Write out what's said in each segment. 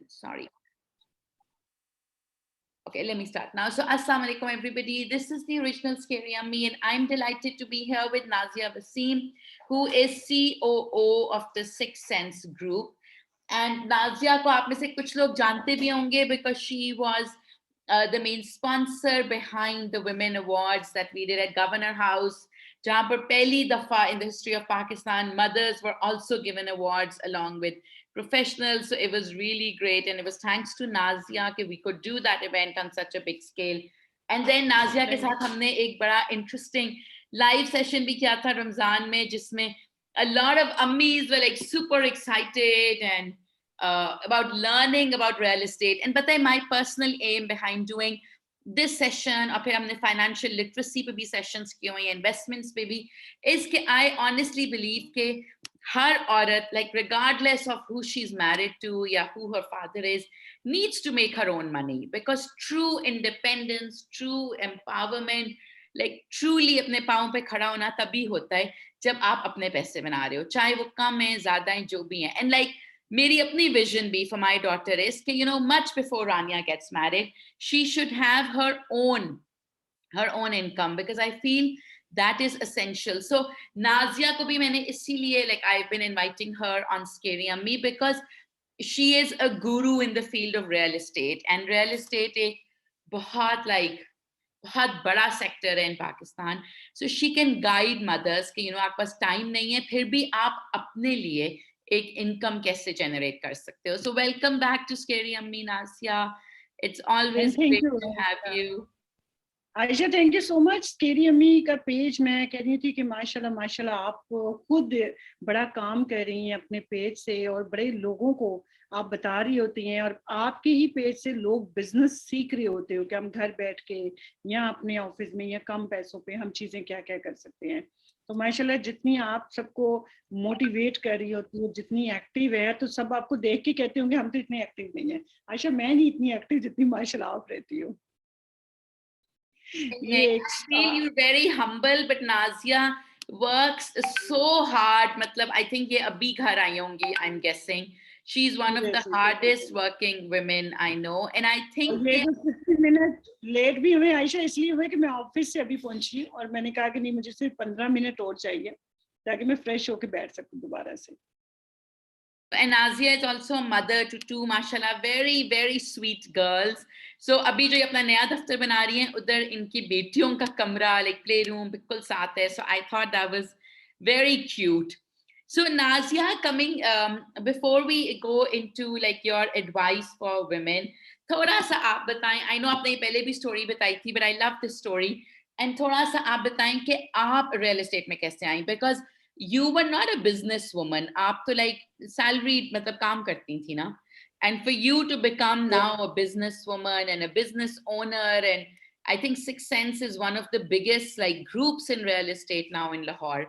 Sorry. Okay, let me start now. So, Assalamu alaikum, everybody. This is the original Scary Yummy, and I'm delighted to be here with Nazia Wasim, who is COO of the Sixth Sense Group. And Nazia को आप में से कुछ लोग जानते भी होंगे because she was the main sponsor behind the Women Awards that we did at Governor House, जहाँ पर पहली दफा in the history of Pakistan, mothers were also given awards along with professionals. So it was really great, and it was thanks to Nazia that we could do that event on such a big scale. And then Nazia के साथ हमने एक बड़ा interesting live session भी किया था रमजान में, जिसमें a lot of ammis were like super excited and about learning about real estate. And but my personal aim behind doing this session, और फिर हमने financial literacy पे भी sessions किए हुए हैं, investments पे भी, is कि I honestly believe कि हर औरत, like regardless of who she's married to या who her father is, needs to make her own money, because true independence, true empowerment, like truly अपने पाँव पे खड़ा होना तभी होता है जब आप अपने पैसे बना रहे हो, चाहे वो कम है ज़्यादा है जो भी है. And like मेरी अपनी vision भी for my daughter is कि, you know, much before Rania gets married, she should have her own income, because I feel that is essential. So Nazia को भी मैंने इसीलिए, like I've been inviting her on Scary Yummy because she is a guru in the field of real estate, and real estate एक बहुत बड़ा sector है इन Pakistan. So she can guide mothers कि, you know, आपके पास टाइम नहीं है, फिर भी आप अपने लिए एक इनकम कैसे जनरेट कर सकते हो. So welcome back to Scary Yummy, Nazia. It's always Thank great you. to have you. Ayesha, thank you so much. Scary अम्मी का पेज मैं कह रही थी कि माशाल्लाह माशाल्लाह आप खुद बड़ा काम कर रही हैं अपने पेज से, और बड़े लोगों को आप बता रही होती हैं, और आपके ही पेज से लोग बिजनेस सीख रहे होते हो कि हम घर बैठ के या अपने ऑफिस में या कम पैसों पे हम चीज़ें क्या क्या कर सकते हैं. तो माशाल्लाह जितनी आप सबको मोटिवेट कर रही होती हो, जितनी एक्टिव है, तो सब आपको देख के कहते होंगे हम तो इतने एक्टिव नहीं है. आयशा, मैं नहीं इतनी एक्टिव जितनी माशाल्लाह आप रहती हो. I feel you're very humble, but Nazia works so hard. मतलब I think ये अभी घर आई होंगी, I'm guessing. She's one of the hardest working women I know, and I think ये जो 15 मिनट लेट भी हुए आयशा इसलिए हुए कि मैं ऑफिस से अभी पहुंची, और मैंने कहा कि नहीं, मुझे सिर्फ 15 मिनट और चाहिए ताकि मैं फ्रेश होकर बैठ सकूं दोबारा से. And Nazia is also a mother to two, mashallah, very, very sweet girls. So अभी जो ये अपना नया दफ्तर बना रही हैं, उधर इनकी बेटियों का कमरा, like play room, बिल्कुल साथ है. So I thought that was very cute. So Nazia, coming before we go into like your advice for women, थोड़ा सा आप बताएं. I know आपने पहले भी story बताई थी, but I love this story. And थोड़ा सा आप बताएं कि आप real estate में कैसे आई, because you were not a businesswoman. आप तो like salaried, मतलब काम करती थी ना. And for you to become now a businesswoman and a business owner, and I think Sixth Sense is one of the biggest like groups in real estate now in Lahore.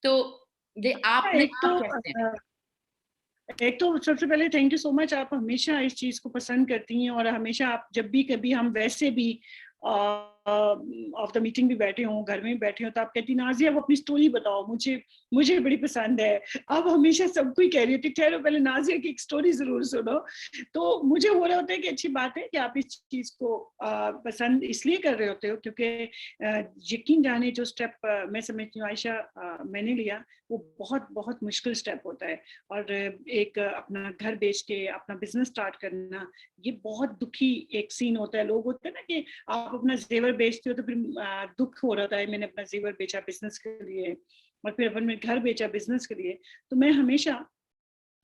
तो ये आपने आप कैसे? एक तो सबसे पहले थैंक यू सो मच. आप हमेशा इस चीज को पसंद करती हैं, और हमेशा आप जब भी कभी हम वैसे भी ऑफ द मीटिंग भी बैठे हों, घर में भी बैठे हों, तो आप कहती नाज़िया वो अपनी स्टोरी बताओ, मुझे मुझे बड़ी पसंद है. अब हमेशा सबको ही कह रही होती ठहरो पहले नाज़िया की एक स्टोरी जरूर सुनो. तो मुझे हो रहा होता है कि अच्छी बात है कि आप इस चीज को पसंद इसलिए कर रहे होते हो क्योंकि यकीन जाने जो स्टेप मैं समझती हूँ आयशा मैंने लिया, वो बहुत बहुत मुश्किल स्टेप होता है. और एक अपना घर बेच के अपना बिजनेस स्टार्ट करना, ये बहुत दुखी एक सीन होता है. लोग होते हैं ना कि आप अपना जेवर बेचते हो तो फिर दुख हो रहा है, मैंने अपना जेवर बेचा बिजनेस के लिए, और फिर अपन में घर बेचा बिजनेस के लिए. तो मैं हमेशा,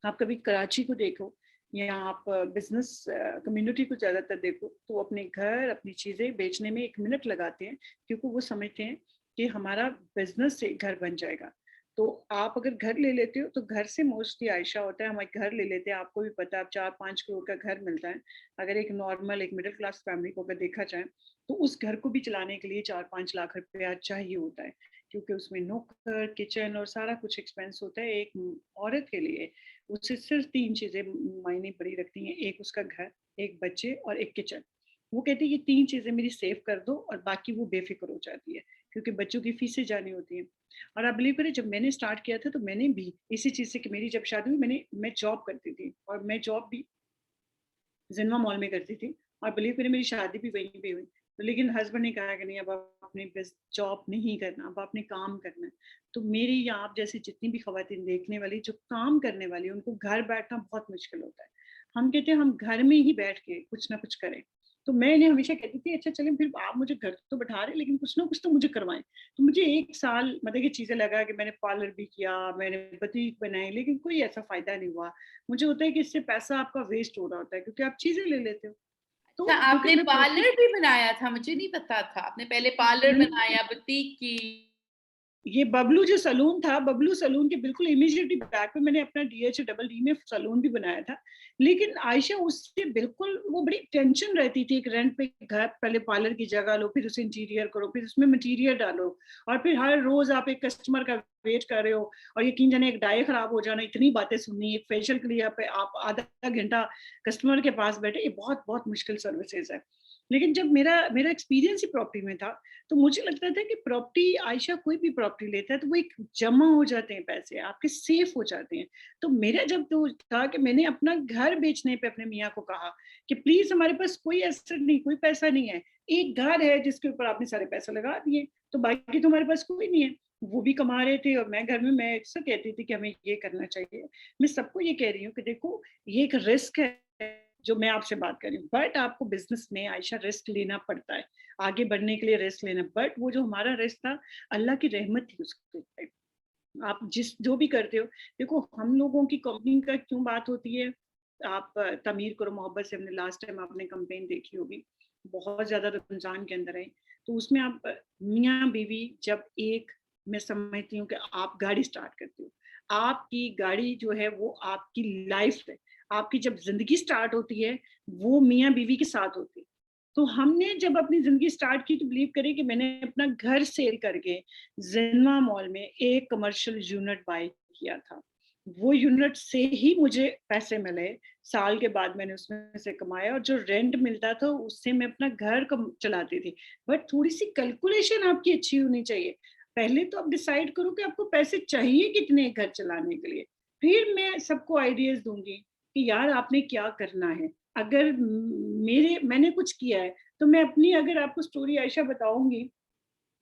आप कभी कराची को देखो या आप बिजनेस कम्युनिटी को ज़्यादातर देखो, तो अपने घर अपनी चीज़ें बेचने में 1 मिनट लगाते हैं, क्योंकि वो समझते हैं कि हमारा बिजनेस से घर बन जाएगा. तो आप अगर घर ले लेते हो तो घर से मोस्टली आयशा होता है, हम एक घर ले लेते हैं, आपको भी पता है, आप 4-5 करोड़ का घर मिलता है. अगर एक नॉर्मल एक मिडिल क्लास फैमिली को अगर देखा जाए तो उस घर को भी चलाने के लिए 4-5 लाख रुपया चाहिए होता है, क्योंकि उसमें नौकर, किचन और सारा कुछ एक्सपेंस होता है. एक औरत के लिए उससे सिर्फ 3 चीज़ें मायने बड़ी रखती हैं, एक उसका घर, एक बच्चे और एक किचन. वो कहती है ये 3 चीज़ें मेरी सेव कर दो और बाकी वो बेफिक्र हो जाती है, क्योंकि बच्चों की फीसें जानी होती हैं. और आप बिलीव करें, जब मैंने स्टार्ट किया था तो मैंने भी इसी चीज़ से, कि मेरी जब शादी हुई मैं जॉब करती थी, और मैं जॉब भी जिन्वा मॉल में करती थी, और बिलीव करिए मेरी शादी भी वहीं पे हुई। तो लेकिन हस्बैंड ने कहा कि नहीं, अब आप अपनी जॉब नहीं करना, अब आपने काम करना है। तो मेरी या आप जैसी जितनी भी खवातीन देखने वाली जो काम करने वाली, उनको घर बैठना बहुत मुश्किल होता है। हम कहते हैं हम घर में ही बैठ के कुछ ना कुछ करें। तो मैं इन्हें हमेशा कहती थी, अच्छा चलें, फिर आप मुझे घर तो बैठा रहे, लेकिन कुछ ना कुछ तो मुझे करवाएं। तो मुझे 1 साल मतलब ये चीज़ें लगा कि मैंने पार्लर भी किया, मैंने बुटीक बनाई, लेकिन कोई ऐसा फ़ायदा नहीं हुआ। मुझे होता है कि इससे पैसा आपका वेस्ट हो रहा होता है, क्योंकि आप चीज़ें ले लेते हो। अच्छा, तो क्योंकि आपने मैं प्रॉपर्टी पार्लर भी बनाया था? मुझे नहीं पता था। आपने पहले पार्लर बनाया, बुटीक की। ये बबलू जो सैलून था, बबलू सैलून के बिल्कुल इमीडिएटली बैक में मैंने अपना डीएच डबल डी में सैलून भी बनाया था। लेकिन आयशा उससे बिल्कुल वो बड़ी टेंशन रहती थी, एक रेंट पे घर, पहले पार्लर की जगह लो, फिर उसे इंटीरियर करो, फिर उसमें मटीरियल डालो, और फिर हर रोज आप एक कस्टमर का वेट कर रहे हो, और यकीन जाने एक डाई खराब हो जाना, इतनी बातें सुननी, एक फेशियल के लिए आप आधा घंटा कस्टमर के पास बैठे, ये बहुत बहुत मुश्किल सर्विसेज है। लेकिन जब मेरा मेरा एक्सपीरियंस ही प्रॉपर्टी में था, तो मुझे लगता था कि प्रॉपर्टी, आयशा कोई भी प्रॉपर्टी लेता है तो वो एक जमा हो जाते हैं, पैसे आपके सेफ हो जाते हैं। तो मेरा जब तो था कि मैंने अपना घर बेचने पे अपने मियाँ को कहा कि प्लीज हमारे पास कोई एसेट नहीं, कोई पैसा नहीं है, एक घर है जिसके ऊपर आपने सारे पैसे लगा दिए, तो बाकी तो हमारे पास कोई नहीं है। वो भी कमा रहे थे और मैं घर में, मैं अक्सर कहती थी कि हमें ये करना चाहिए। मैं सबको ये कह रही हूँ कि देखो, ये एक रिस्क है जो मैं आपसे बात कर रही हूँ, बट आपको बिजनेस में आयशा रिस्क लेना पड़ता है, आगे बढ़ने के लिए रिस्क लेना। बट वो जो हमारा रिस्क था, अल्लाह की रहमत थी उसके ऊपर। आप जिस जो भी करते हो, देखो हम लोगों की कंपनी का क्यों बात होती है, आप तमीर करो मोहब्बत से, हमने लास्ट टाइम आपने कंपेन देखी होगी, बहुत ज्यादा रमजान के अंदर है। तो उसमें आप मियाँ बीवी जब एक, मैं समझती हूँ कि आप गाड़ी स्टार्ट करते हो, आपकी गाड़ी जो है वो आपकी लाइफ है, आपकी जब जिंदगी स्टार्ट होती है, वो मियाँ बीवी के साथ होती है। तो हमने जब अपनी जिंदगी स्टार्ट की, तो बिलीव करें कि मैंने अपना घर सेल करके जिन्ना मॉल में एक कमर्शियल यूनिट बाय किया था। वो यूनिट से ही मुझे पैसे मिले, साल के बाद मैंने उसमें से कमाया, और जो रेंट मिलता था उससे मैं अपना घर चलाती थी। बट थोड़ी सी कैलकुलेशन आपकी अच्छी होनी चाहिए। पहले तो आप डिसाइड करो कि आपको पैसे चाहिए कितने घर चलाने के लिए, फिर मैं सबको आइडियाज दूंगी कि यार आपने क्या करना है। अगर मैंने कुछ किया है, तो मैं अपनी अगर आपको स्टोरी आयशा बताऊंगी,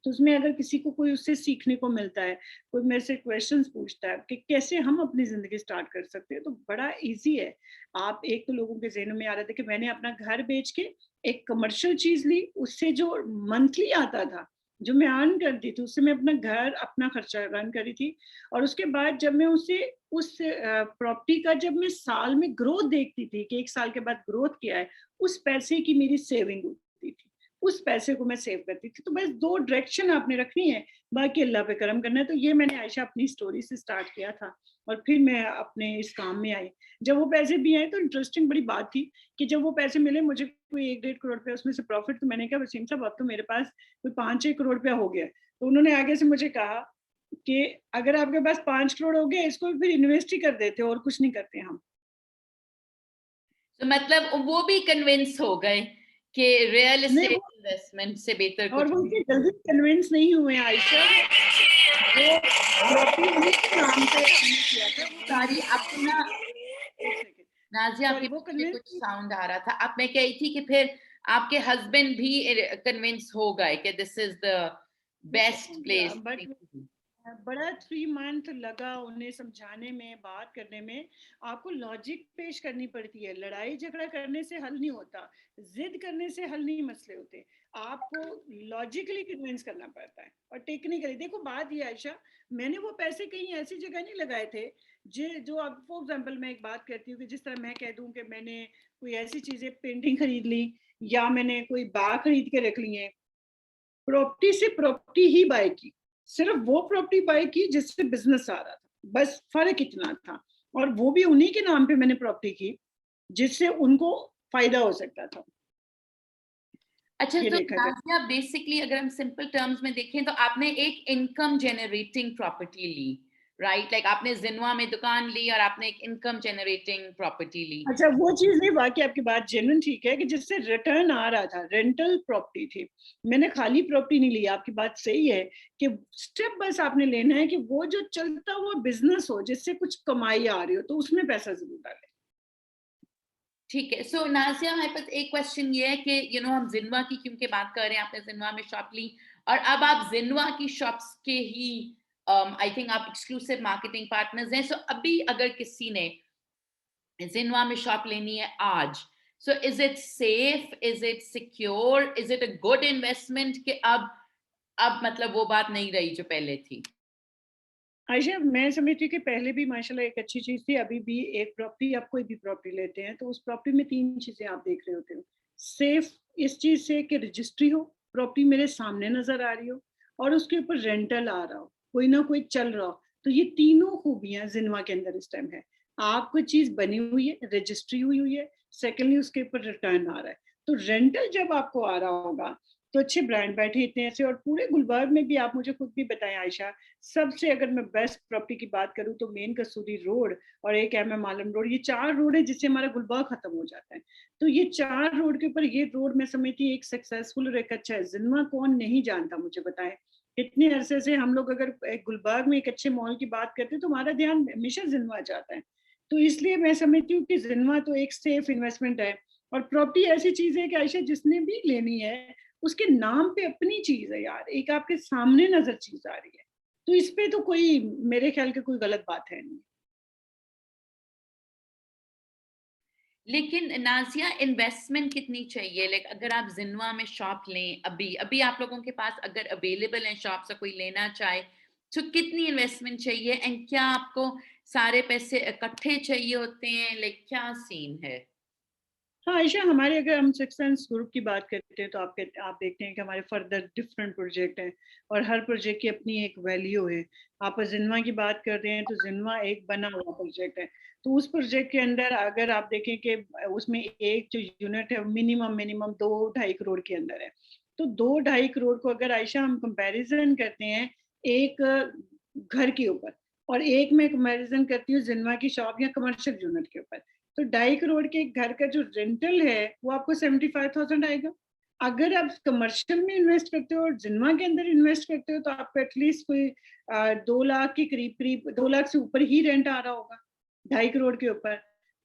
तो उसमें अगर किसी को कोई उससे सीखने को मिलता है, कोई मेरे से क्वेश्चंस पूछता है कि कैसे हम अपनी ज़िंदगी स्टार्ट कर सकते हैं, तो बड़ा ईज़ी है। आप, एक तो लोगों के ज़हन में आ रहा था कि मैंने अपना घर बेच के एक कमर्शियल चीज़ ली, उससे जो मंथली आता था, जो मैं अर्न करती थी, उससे मैं अपना घर, अपना खर्चा रन करी थी। और उसके बाद जब मैं उसे उस प्रॉपर्टी का जब मैं साल में ग्रोथ देखती थी कि 1 साल के बाद ग्रोथ क्या है, उस पैसे की मेरी सेविंग होती थी। उस पैसे को मैं सेव करती थी। तो बस 2 डायरेक्शन आपने रखनी है, बाकी अल्लाह पे करम करना है। तो ये मैंने आयशा अपनी स्टोरी से स्टार्ट किया था, और फिर मैं अपने इस काम में आई। जब वो पैसे भी आए, तो इंटरेस्टिंग बड़ी बात थी कि जब वो पैसे मिले मुझे, कोई 1 डेढ़ करोड़ रुपया उसमें से प्रॉफिट, तो मैंने कहा वसीम साहब अब तो मेरे पास कोई 5-6 करोड़ रुपया हो गया है। तो उन्होंने आगे से मुझे कहा कि अगर आपके पास 5 करोड़ हो गए, इसको फिर इन्वेस्ट ही कर देते और कुछ नहीं करते हम। तो मतलब वो भी कन्विंस हो गए कि रियल नहीं एस्टेट वो, इन्वेस्टमेंट से बेहतर और कुछ वो नहीं। इतनी जल्दी कन्विंस नहीं हुए आयशा, वो प्रॉपर्टी उन्हीं के नाम पे हमने किया था, वो सॉरी, कन्विंस, आपको ना, एक सेकंड, नाज़िया, सॉरी, आपके वो पीछे कुछ कन्विंस, साउंड आ रहा था। अब मैं कह रही थी कि फिर आपके हस्बैंड भी कन्विंस हो गए कि दिस इज द बेस्ट हो गया, प्लेस। बट बड़ा 3 मंथ लगा उन्हें समझाने में, बात करने में। आपको लॉजिक पेश करनी पड़ती है, लड़ाई झगड़ा करने से हल नहीं होता, जिद करने से हल नहीं मसले होते। आपको लॉजिकली कन्विंस करना पड़ता है और टेक्निकली। देखो बात ये आयशा, मैंने वो पैसे कहीं ऐसी जगह नहीं लगाए थे जो अब फॉर एग्जांपल मैं एक बात करती हूँ कि जिस तरह मैं कह दूं कि मैंने कोई ऐसी चीजें, पेंटिंग खरीद ली, या मैंने कोई बैग खरीद के रख लिए। प्रॉपर्टी से प्रॉपर्टी ही बाय की, सिर्फ वो प्रॉपर्टी बाय की जिससे बिजनेस आ रहा था, बस फर्क इतना था। और वो भी उन्हीं के नाम पे मैंने प्रॉपर्टी की जिससे उनको फायदा हो सकता था। अच्छा, ये तो देखा जाए, नाज़िया, बेसिकली अगर हम सिंपल टर्म्स में देखें तो आपने एक इनकम जनरेटिंग प्रॉपर्टी ली, राइट? लाइक आपने जिन्वा में दुकान ली और आपने एक इनकम जनरेटिंग प्रॉपर्टी ली। अच्छा वो चीज नहीं, वाकई आपकी बात जेन्युइन ठीक है कि जिससे रिटर्न आ रहा था, रेंटल प्रॉपर्टी थी। मैंने खाली प्रॉपर्टी नहीं ली, आपकी बात सही है कि स्टेप बस आपने लेना है कि वो जो चलता हुआ बिजनेस हो जिससे कुछ कमाई आ रही हो, तो उसमें पैसा जरूर डालें। ठीक है। सो नाज़िया, हमारे पास एक क्वेश्चन ये है कि हम ज़िन्वा की क्योंकि बात कर रहे हैं, आपने ज़िन्वा में शॉप ली और अब आप ज़िन्वा की शॉप्स के ही आई थिंक आप एक्सक्लूसिव मार्केटिंग पार्टनर्स हैं। सो अभी अगर किसी ने ज़िन्वा में शॉप लेनी है आज, so is it safe? Is it secure? Is it a good investment कि अब मतलब वो बात नहीं रही जो पहले थी? आयशा, मैं समझती हूँ कि पहले भी माशाल्लाह एक अच्छी चीज़ थी, अभी भी एक प्रॉपर्टी, आप कोई भी प्रॉपर्टी लेते हैं, तो उस प्रॉपर्टी में 3 चीज़ें आप देख रहे होते हो। सेफ इस चीज़ से कि रजिस्ट्री हो, प्रॉपर्टी मेरे सामने नज़र आ रही हो और उसके ऊपर रेंटल आ रहा हो, कोई ना कोई चल रहा हो। तो ये तीनों खूबियाँ ज़िन्वा के अंदर इस टाइम है। आपको चीज़ बनी हुई है, रजिस्ट्री हुई हुई है, सेकंडली उसके ऊपर रिटर्न आ रहा है। तो रेंटल जब आपको आ रहा होगा, तो अच्छे ब्रांड बैठे इतने ऐसे, और पूरे गुलबर्ग में भी आप मुझे खुद भी बताएँ आयशा, सबसे अगर मैं बेस्ट प्रॉपर्टी की बात करूँ तो मेन कसूरी रोड और एक एमएम आलम रोड, ये 4 रोड है जिससे हमारा गुलबर्ग खत्म हो जाता है। तो ये 4 रोड के ऊपर ये रोड मैं समझती हूँ एक सक्सेसफुल और एक अच्छा है। ज़िन्वा कौन नहीं जानता, मुझे बताएँ? इतने अरसे से हम लोग अगर गुलबर्ग में एक अच्छे मॉल की बात करते हैं तो हमारा ध्यान हमेशा ज़िन्वा जाता है। तो इसलिए मैं समझती हूँ कि ज़िन्वा तो एक सेफ इन्वेस्टमेंट है, और प्रॉपर्टी ऐसी चीज़ है कि आयशा जिसने भी लेनी है, उसके नाम पे अपनी चीज़ है यार, एक आपके सामने नज़र चीज़ आ रही है। तो इस पे तो कोई मेरे ख्याल की कोई गलत बात है नहीं। लेकिन नाज़िया, इन्वेस्टमेंट कितनी चाहिए? लाइक अगर आप ज़िन्वा में शॉप लें अभी, अभी आप लोगों के पास अगर अवेलेबल है शॉप्स, या कोई लेना चाहे, तो कितनी इन्वेस्टमेंट चाहिए? एंड क्या आपको सारे पैसे इकट्ठे चाहिए होते हैं? लाइक क्या सीन है? हाँ, आयशा, हमारे अगर हम सिक्स सेंस ग्रुप की बात करते हैं तो आप देखते हैं कि हमारे फर्दर डिफरेंट प्रोजेक्ट हैं और हर प्रोजेक्ट की अपनी एक वैल्यू है। आप जिन्वा की बात करते हैं तो जिन्वा एक बना हुआ प्रोजेक्ट है। तो उस प्रोजेक्ट के अंदर अगर आप देखें कि उसमें एक जो यूनिट है मिनिमम मिनिमम 2-2.5 करोड़ के अंदर है। तो 2-2.5 करोड़ को अगर आयशा हम कंपैरिजन करते हैं एक घर के ऊपर, और एक मैं कंपैरिजन करती हूँ जिन्वा की शॉप या कमर्शियल यूनिट के ऊपर, तो 2.5 करोड़ के घर का जो रेंटल है वो आपको 75,000 आएगा। अगर आप कमर्शियल में इन्वेस्ट करते हो और जिन्वा के अंदर इन्वेस्ट करते हो तो आपको एटलीस्ट कोई 2 लाख के करीब करीब, 2 लाख से ऊपर ही रेंट आ रहा होगा 2.5 करोड़ के ऊपर।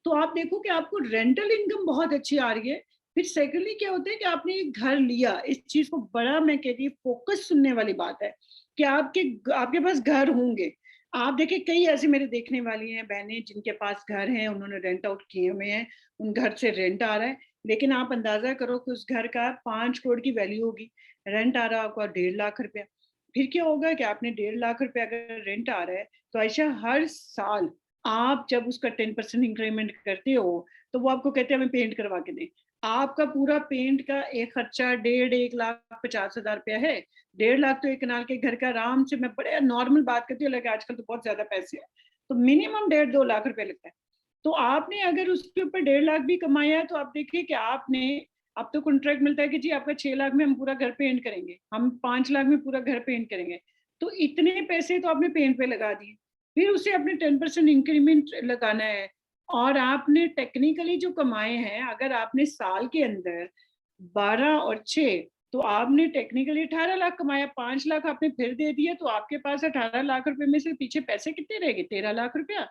तो आप देखो कि आपको रेंटल इनकम बहुत अच्छी आ रही है। फिर सेकेंडली क्या होता है कि आपने एक घर लिया, इस चीज को बड़ा मैं कहती हूँ फोकस सुनने वाली बात है कि आपके पास घर होंगे। आप देखिए कई ऐसे मेरे देखने वाली हैं बहनें जिनके पास घर हैं, उन्होंने रेंट आउट किए हुए हैं, उन घर से रेंट आ रहा है, लेकिन आप अंदाजा करो कि उस घर का 5 करोड़ की वैल्यू होगी, रेंट आ रहा होगा 1.5 लाख रुपया। फिर क्या होगा कि आपने 1.5 लाख रुपया अगर रेंट आ रहा है, तो आयशा हर साल आप जब उसका 10% इंक्रीमेंट करते हो तो वो आपको कहते हैं हमें पेंट करवा के दें। आपका पूरा पेंट का एक खर्चा 1,50,000 रुपया है। 1.5 लाख तो एक कनाल के घर का आराम से, मैं बड़े नॉर्मल बात करती हूँ, लेकिन आजकल तो बहुत ज्यादा पैसे हैं, तो मिनिमम 1.5-2 लाख रुपया लगता है। तो आपने अगर उसके ऊपर 1.5 लाख भी कमाया है तो आप देखिए कि आपने, अब तो कॉन्ट्रैक्ट मिलता है कि जी आपका 6 लाख में हम पूरा घर पेंट करेंगे, हम 5 लाख में पूरा घर पेंट करेंगे। तो इतने पैसे तो आपने पेंट पे लगा दिए, फिर उसे अपने 10% इंक्रीमेंट लगाना है, और आपने टेक्निकली जो कमाए हैं, अगर आपने साल के अंदर 12 और 6, तो आपने टेक्निकली 18 लाख कमाया, 5 लाख आपने फिर दे दिया, तो आपके पास 18 लाख रुपए में से पीछे पैसे कितने रह गए? 13 लाख रुपया।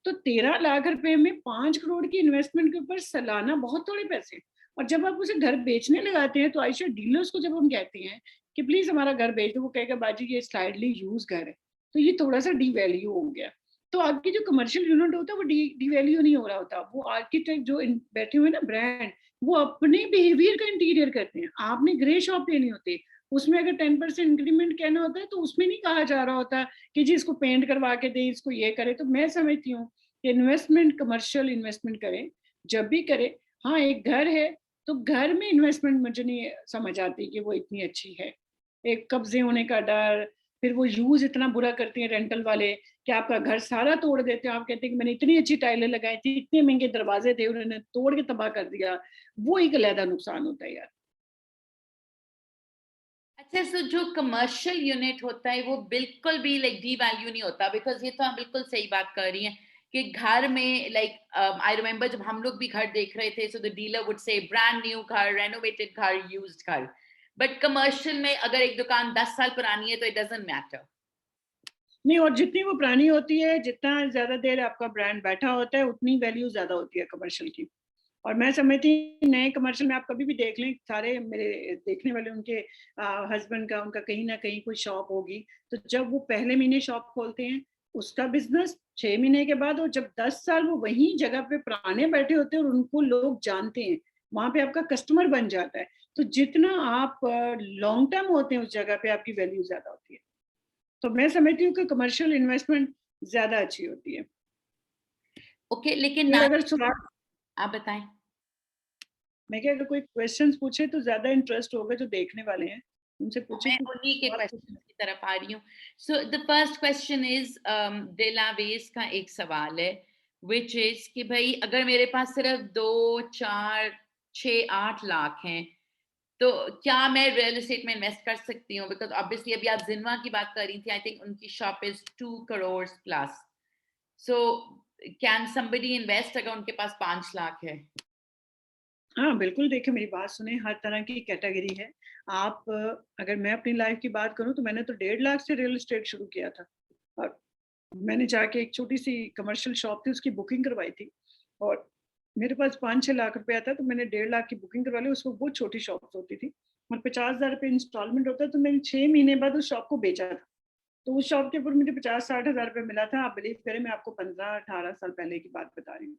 तो 13 लाख रुपए में 5 करोड़ की इन्वेस्टमेंट के ऊपर सालाना बहुत थोड़े पैसे। और जब आप उसे घर बेचने लगाते हैं तो आयशा डीलर्स को जब हम कहते हैं कि प्लीज हमारा घर बेच दो, वो कहेगा बाजी ये स्लाइडली यूज घर है, तो ये थोड़ा सा डी वैल्यू हो गया। तो आपकी जो कमर्शियल यूनिट होता है वो डी वैल्यू नहीं हो रहा होता, वो आर्किटेक्ट जो बैठे हुए ना ब्रांड, वो अपने बिहेवियर का इंटीरियर करते हैं। आपने ग्रे शॉप लेनी होती है, उसमें अगर 10% इंक्रीमेंट कहना होता है तो उसमें नहीं कहा जा रहा होता कि जी इसको पेंट करवा के दे, इसको ये करे। तो मैं समझती हूँ कि इन्वेस्टमेंट कमर्शियल इन्वेस्टमेंट करें, जब भी करें। हाँ, एक घर है तो घर में इन्वेस्टमेंट मुझे नहीं समझ आती कि वो इतनी अच्छी है। एक कब्जे होने का डर, फिर वो यूज इतना बुरा करते हैं रेंटल वाले कि आपका घर सारा तोड़ देते हैं। आप कहते हैं कि मैंने इतनी अच्छी टाइलें लगाई थी, इतने महंगे दरवाजे थे, उन्होंने तोड़ के तबाह कर दिया। वो एक अलहदा नुकसान होता है यार। अच्छा, सो जो कमर्शियल यूनिट होता है वो बिल्कुल भी लाइक डी वैल्यू नहीं होता, बिकॉज ये तो आप बिल्कुल सही बात कर रही हैं कि घर में लाइक आई रिमेम्बर जब हम लोग भी घर देख रहे थे, so the dealer would say brand new घर, रेनोवेटेड घर, यूज्ड घर। बट कमर्शियल में अगर एक दुकान 10 साल पुरानी है तो इट डजंट मैटर। नहीं, और जितनी वो पुरानी होती है, जितना ज्यादा देर आपका ब्रांड बैठा होता है, उतनी वैल्यू ज्यादा होती है कमर्शियल की। और मैं समझती हूँ नए कमर्शियल में आप कभी भी देख लें, सारे मेरे देखने वाले उनके हस्बैंड का उनका कहीं ना कहीं कोई शॉप होगी, तो जब वो पहले महीने शॉप खोलते हैं उसका बिजनेस 6 महीने के बाद, और जब 10 साल वो वहीं जगह पे पुराने बैठे होते हैं और उनको लोग जानते हैं, वहां पे आपका कस्टमर बन जाता है। तो जितना आप लॉन्ग टर्म होते हैं उस जगह पे आपकी वैल्यू ज्यादा होती है। तो मैं समझती हूँ कि कमर्शियल इन्वेस्टमेंट ज्यादा अच्छी होती है। ओके, लेकिन फिर अगर सुराग, आप बताएं। मैं क्या, अगर कोई क्वेश्चंस पूछे तो ज्यादा इंटरेस्ट होगा, जो देखने वाले हैं उनसे पूछे मैं कि उन्हीं के सवाल क्वेश्चन पूछे। की तरफ आ रही हूँ। So the first question is, डेलावेस का एक सवाल है, विच इज कि भाई अगर मेरे पास सिर्फ 2 4 6 8 लाख हैं, तो क्या मैं रियल एस्टेट में इन्वेस्ट कर सकती हूँ? बिकॉज ऑब्वियसली अभी आप जिनवा की बात कर रही थी, आई थिंक उनकी shop is 2 crore plus. So can somebody invest अगर उनके पास 5 लाख है? हाँ बिल्कुल, देखिए मेरी बात सुने, हर तरह की कैटेगरी है। आप अगर मैं अपनी लाइफ की बात करूं तो मैंने तो 1.5 लाख से रियल एस्टेट शुरू किया था, और मैंने जाके एक छोटी सी कमर्शियल शॉप थी उसकी बुकिंग करवाई थी, और मेरे पास 5-6 लाख रुपया था, तो मैंने 1.5 लाख की बुकिंग करवा ली। उसको बहुत छोटी शॉप होती थी और 50,000 रुपये इंस्टॉलमेंट होता है, तो मैंने 6 महीने बाद उस शॉप को बेचा था। तो उस शॉप के ऊपर मुझे 50-60 हज़ार रुपये मिला था। आप बिलीव करें, मैं आपको 15-18 साल पहले की बात बता रही हूँ।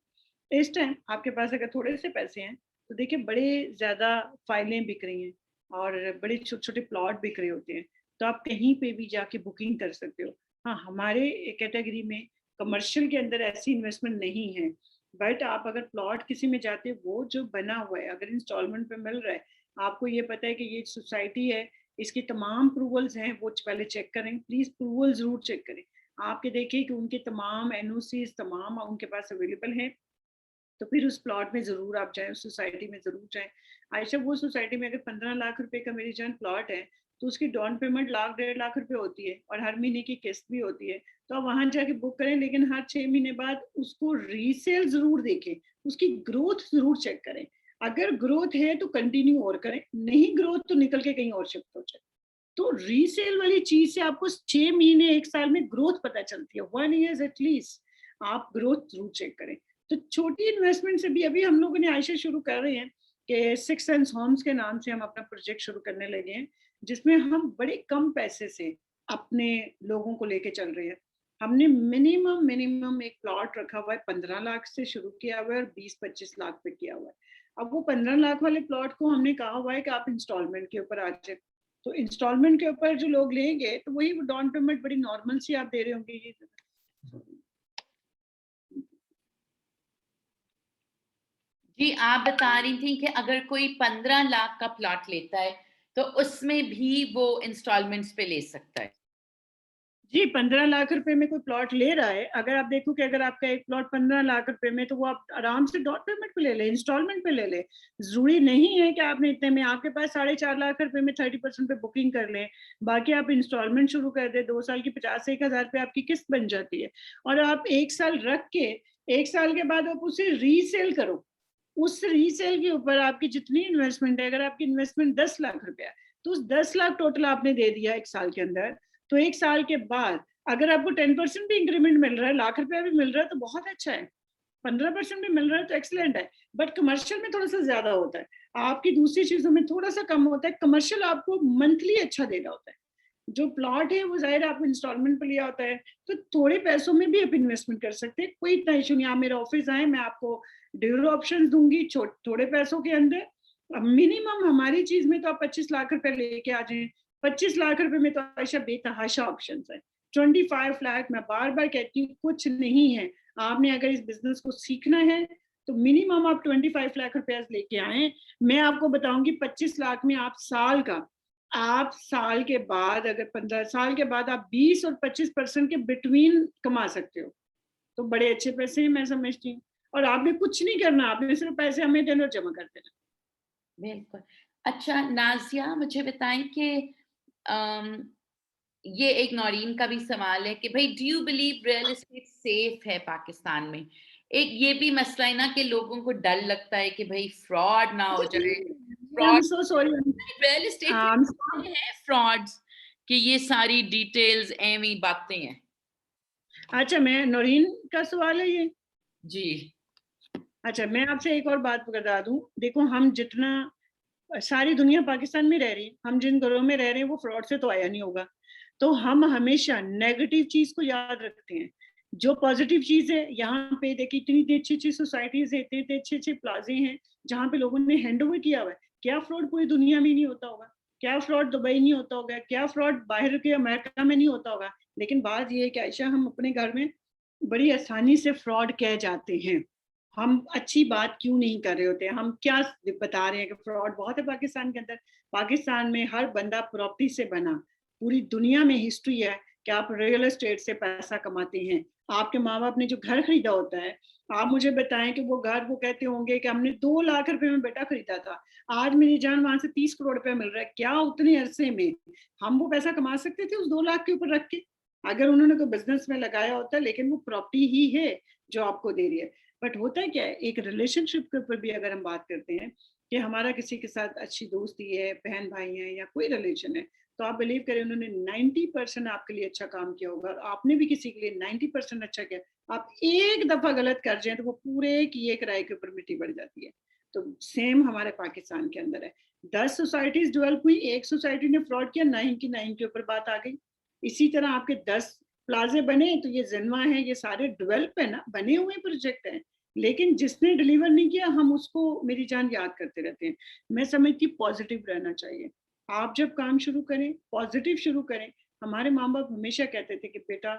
इस टाइम आपके पास अगर थोड़े से पैसे हैं तो देखिए बड़े ज़्यादा फाइलें बिक रही हैं और बड़े छोटे-छोटे प्लॉट बिक रहे होते हैं, तो आप कहीं पे भी जाके बुकिंग कर सकते हो। हाँ, हमारे कैटेगरी में कमर्शियल के अंदर ऐसी इन्वेस्टमेंट नहीं है, बट आप अगर प्लॉट किसी में जाते हो, वो जो बना हुआ है अगर इंस्टॉलमेंट पे मिल रहा है, आपको ये पता है कि ये सोसाइटी है, इसकी तमाम अप्रूवल्स हैं, वो पहले चेक करें, प्लीज़ अप्रूवल ज़रूर चेक करें। आपके देखिए कि उनके तमाम एनओसीज़ तमाम उनके पास अवेलेबल हैं, तो फिर उस प्लॉट में ज़रूर आप जाएँ, उस सोसाइटी में ज़रूर जाएँ। आयशा, वो सोसाइटी में अगर 15 लाख रुपए का मेरी जान प्लॉट है, तो उसकी डाउन पेमेंट लाख 1.5 लाख रुपए होती है और हर महीने की किस्त भी होती है। तो आप वहाँ जाके बुक करें, लेकिन हर 6 महीने बाद उसको रीसेल ज़रूर देखें, उसकी ग्रोथ ज़रूर चेक करें। अगर ग्रोथ है तो कंटिन्यू और करें, नहीं ग्रोथ तो निकल के कहीं और शिफ्ट हो जाए। तो रीसेल वाली चीज़ से आपको 6 महीने 1 साल में ग्रोथ पता चलती है, 1 ईयर एट लीस्ट आप ग्रोथ ज़रूर चेक करें। तो छोटी इन्वेस्टमेंट से भी अभी हम लोगों ने आयशा शुरू कर रहे हैं कि सिक्स सेंस होम्स के नाम से हम अपना प्रोजेक्ट शुरू करने लगे हैं, जिसमें हम बड़े कम पैसे से अपने लोगों को लेके चल रहे हैं। हमने मिनिमम मिनिमम एक प्लॉट रखा हुआ है, 15 लाख से शुरू किया हुआ है और 20-25 लाख पे किया हुआ है। अब वो 15 लाख वाले प्लॉट को हमने कहा हुआ है कि आप इंस्टॉलमेंट के ऊपर आ जाए, तो इंस्टॉलमेंट के ऊपर जो लोग लेंगे तो वही डाउन पेमेंट बड़ी नॉर्मल सी आप दे रहे होंगे। ये जी, आप बता रही थी कि अगर कोई 15 लाख का प्लॉट लेता है, तो उसमें भी वो इंस्टॉलमेंट्स पे ले सकता है? जी, 15 लाख रुपए में कोई प्लॉट ले रहा है, अगर आप देखो कि अगर आपका एक प्लॉट 15 लाख रुपए में, तो वो आप आराम से डाउन पेमेंट पे ले ले, इंस्टॉलमेंट पे ले ले। जरूरी नहीं है कि आपने इतने में, आपके पास 4.5 लाख रुपए में 30% पे बुकिंग कर लें, बाकी आप इंस्टॉलमेंट शुरू कर दे, 2 साल की 51,000 रुपए आपकी किस्त बन जाती है, और आप 1 साल रख के 1 साल के बाद आप उसे रीसेल करो। उस रीसेल के ऊपर आपकी जितनी इन्वेस्टमेंट है, अगर आपकी इन्वेस्टमेंट 10 लाख रुपया है, तो उस 10 लाख टोटल आपने दे दिया 1 साल के अंदर, तो 1 साल के बाद अगर आपको 10% भी इंक्रीमेंट मिल रहा है, लाख रुपया भी मिल रहा है, तो बहुत अच्छा है। 15% भी मिल रहा है तो एक्सलेंट है। बट कमर्शियल में थोड़ा सा ज्यादा होता है, आपकी दूसरी चीजों में थोड़ा सा कम होता है। कमर्शियल आपको मंथली अच्छा देना होता है, जो प्लॉट है वो जाहिर आपको इंस्टॉलमेंट पे लिया होता है, तो थोड़े पैसों में भी आप इन्वेस्टमेंट कर सकते हैं, कोई इतना इशू नहीं। आप मेरे ऑफिस आए, मैं आपको ड्यूरो ऑप्शन दूंगी थोड़े पैसों के अंदर। मिनिमम हमारी चीज में तो आप 25 लाख रुपए लेके आ जाए, 25 लाख रुपए में तो आयशा बेतहाशा ऑप्शन है। 25 लाख, मैं बार बार कहती हूँ, कुछ नहीं है। आपने अगर इस बिजनेस को सीखना है तो मिनिमम आप 25 लाख रुपया लेके आए। मैं आपको बताऊंगी 25 लाख में आप साल के बाद, अगर 15 साल के बाद आप 20 और 25% के बिटवीन कमा सकते हो, तो बड़े अच्छे पैसे हैं मैं समझती हूँ। और आपने कुछ नहीं करना, आपने सिर्फ पैसे हमें देना और जमा कर देना। बिल्कुल। अच्छा नाज़िया, मुझे बताएँ कि अम, ये एक नौरीन का भी सवाल है कि भई do you believe real estate safe है पाकिस्तान में? एक ये भी मसला है ना कि लोगों को डर लगता है कि भई फ्रॉड ना हो जाए। I am fraud so sorry. Real estate में है फ्रॉड्स, कि ये सारी डिटेल्स एवं बातें हैं? अच्छा, मैं नौरीन का सवाल है ये। जी। अच्छा, मैं आपसे एक और बात बता दूं, देखो हम जितना सारी दुनिया पाकिस्तान में रह रही है, हम जिन घरों में रह रहे हैं वो फ्रॉड से तो आया नहीं होगा, तो हम हमेशा नेगेटिव चीज को याद रखते हैं। जो पॉजिटिव चीज है, यहाँ पे देखिए इतनी इतनी अच्छी अच्छी सोसाइटीज है, इतने इतने अच्छे अच्छे प्लाजे हैं जहाँ पे लोगों ने हैंड ओवर किया हुआ है। क्या फ्रॉड पूरी दुनिया में नहीं होता होगा? क्या फ्रॉड दुबई नहीं होता होगा? क्या फ्रॉड बाहर के अमेरिका में नहीं होता होगा? लेकिन बात ये है कि आयशा, हम अपने घर में बड़ी आसानी से फ्रॉड कह जाते हैं। हम अच्छी बात क्यों नहीं कर रहे होते? हम क्या बता रहे हैं कि फ्रॉड बहुत है पाकिस्तान के अंदर? पाकिस्तान में हर बंदा प्रॉपर्टी से बना, पूरी दुनिया में हिस्ट्री है कि आप रियल एस्टेट से पैसा कमाते हैं। आपके माँ बाप ने जो घर खरीदा होता है, आप मुझे बताएं कि वो घर, वो कहते होंगे कि हमने 2 लाख रुपए में बेटा खरीदा था, आज मेरी जान वहां से 30 करोड़ रुपया मिल रहा है। क्या उतने अरसे में हम वो पैसा कमा सकते थे उस 2 लाख के ऊपर रख के, अगर उन्होंने कोई बिजनेस में लगाया होता? लेकिन वो प्रॉपर्टी ही है जो आपको दे रही है। बट होता है क्या है, एक रिलेशनशिप के ऊपर भी अगर हम बात करते हैं कि हमारा किसी के साथ अच्छी दोस्ती है, बहन भाई हैं या कोई रिलेशन है, तो आप बिलीव करें उन्होंने 90% आपके लिए अच्छा काम किया होगा, आपने भी किसी के लिए 90% अच्छा किया। आप एक दफा गलत कर जाए तो वो पूरे किए कराए के ऊपर मिट्टी बढ़ जाती है। तो सेम हमारे पाकिस्तान के अंदर है। 10 सोसाइटीज डेवलप हुई, एक सोसाइटी ने फ्रॉड किया, 9 की 9 के ऊपर बात आ गई। इसी तरह आपके 10 प्लाजे बने, तो ये जिनवा है, ये सारे डेवलप है ना, बने हुए प्रोजेक्ट हैं, लेकिन जिसने डिलीवर नहीं किया हम उसको मेरी जान याद करते रहते हैं। मैं समझती पॉजिटिव रहना चाहिए। आप जब काम शुरू करें, पॉजिटिव शुरू करें। हमारे माँ बाप हमेशा कहते थे कि बेटा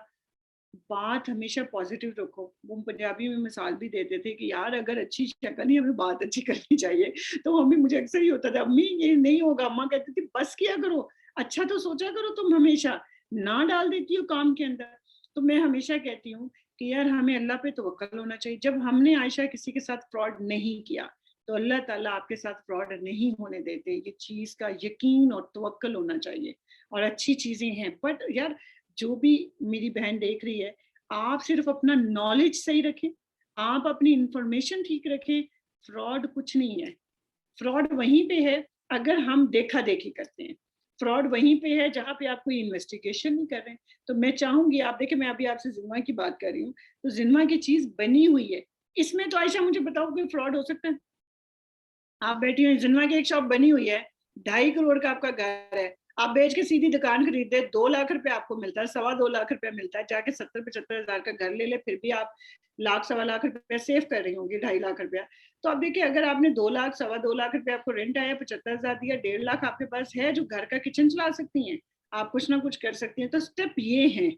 बात हमेशा पॉजिटिव रखो। वो पंजाबी में मिसाल भी देते थे कि यार अगर अच्छी शक्ल नहीं, हमें बात अच्छी करनी चाहिए। तो मम्मी, मुझे अक्सर ही होता था, अम्मी ये नहीं होगा, अम्मा कहती थी बस किया करो, अच्छा तो सोचा करो, तुम हमेशा ना डाल देती हो काम के अंदर। तो मैं हमेशा कहती हूँ कि यार हमें अल्लाह पे तवक्कल होना चाहिए। जब हमने आयशा किसी के साथ फ्रॉड नहीं किया, तो अल्लाह ताला आपके साथ फ्रॉड नहीं होने देते। ये चीज का यकीन और तवक्कल होना चाहिए। और अच्छी चीजें हैं, बट यार जो भी मेरी बहन देख रही है, आप सिर्फ अपना नॉलेज सही रखें, आप अपनी इंफॉर्मेशन ठीक रखें। फ्रॉड कुछ नहीं है। फ्रॉड वहीं पे है अगर हम देखा देखी करते हैं। फ्रॉड वहीं पे है जहां पे आप कोई इन्वेस्टिगेशन नहीं कर रहे हैं। तो मैं चाहूंगी, आप देखें, मैं अभी आपसे जिन्वा की बात कर रही हूँ, तो जिन्वा की चीज बनी हुई है, इसमें तो आयशा मुझे बताओ कोई फ्रॉड हो सकता है? आप बैठी हुई, जिन्ना की एक शॉप बनी हुई है, 2.5 करोड़ का आपका घर है, आप बेच के सीधी दुकान खरीदे, 2 लाख रुपए आपको मिलता है, 2.25 लाख रुपया मिलता है, जाके 70-75 हजार का घर ले ले, फिर भी आप लाख 1.25 लाख रुपया सेव कर रही होंगी, 2.5 लाख रुपया। तो अब देखिए, अगर आपने 2 लाख 2.25 लाख रुपया आपको रेंट आया, 75 हजार दिया, 1.5 लाख आपके पास है जो घर का किचन चला सकती हैं, आप कुछ ना कुछ कर सकती हैं। तो स्टेप ये है,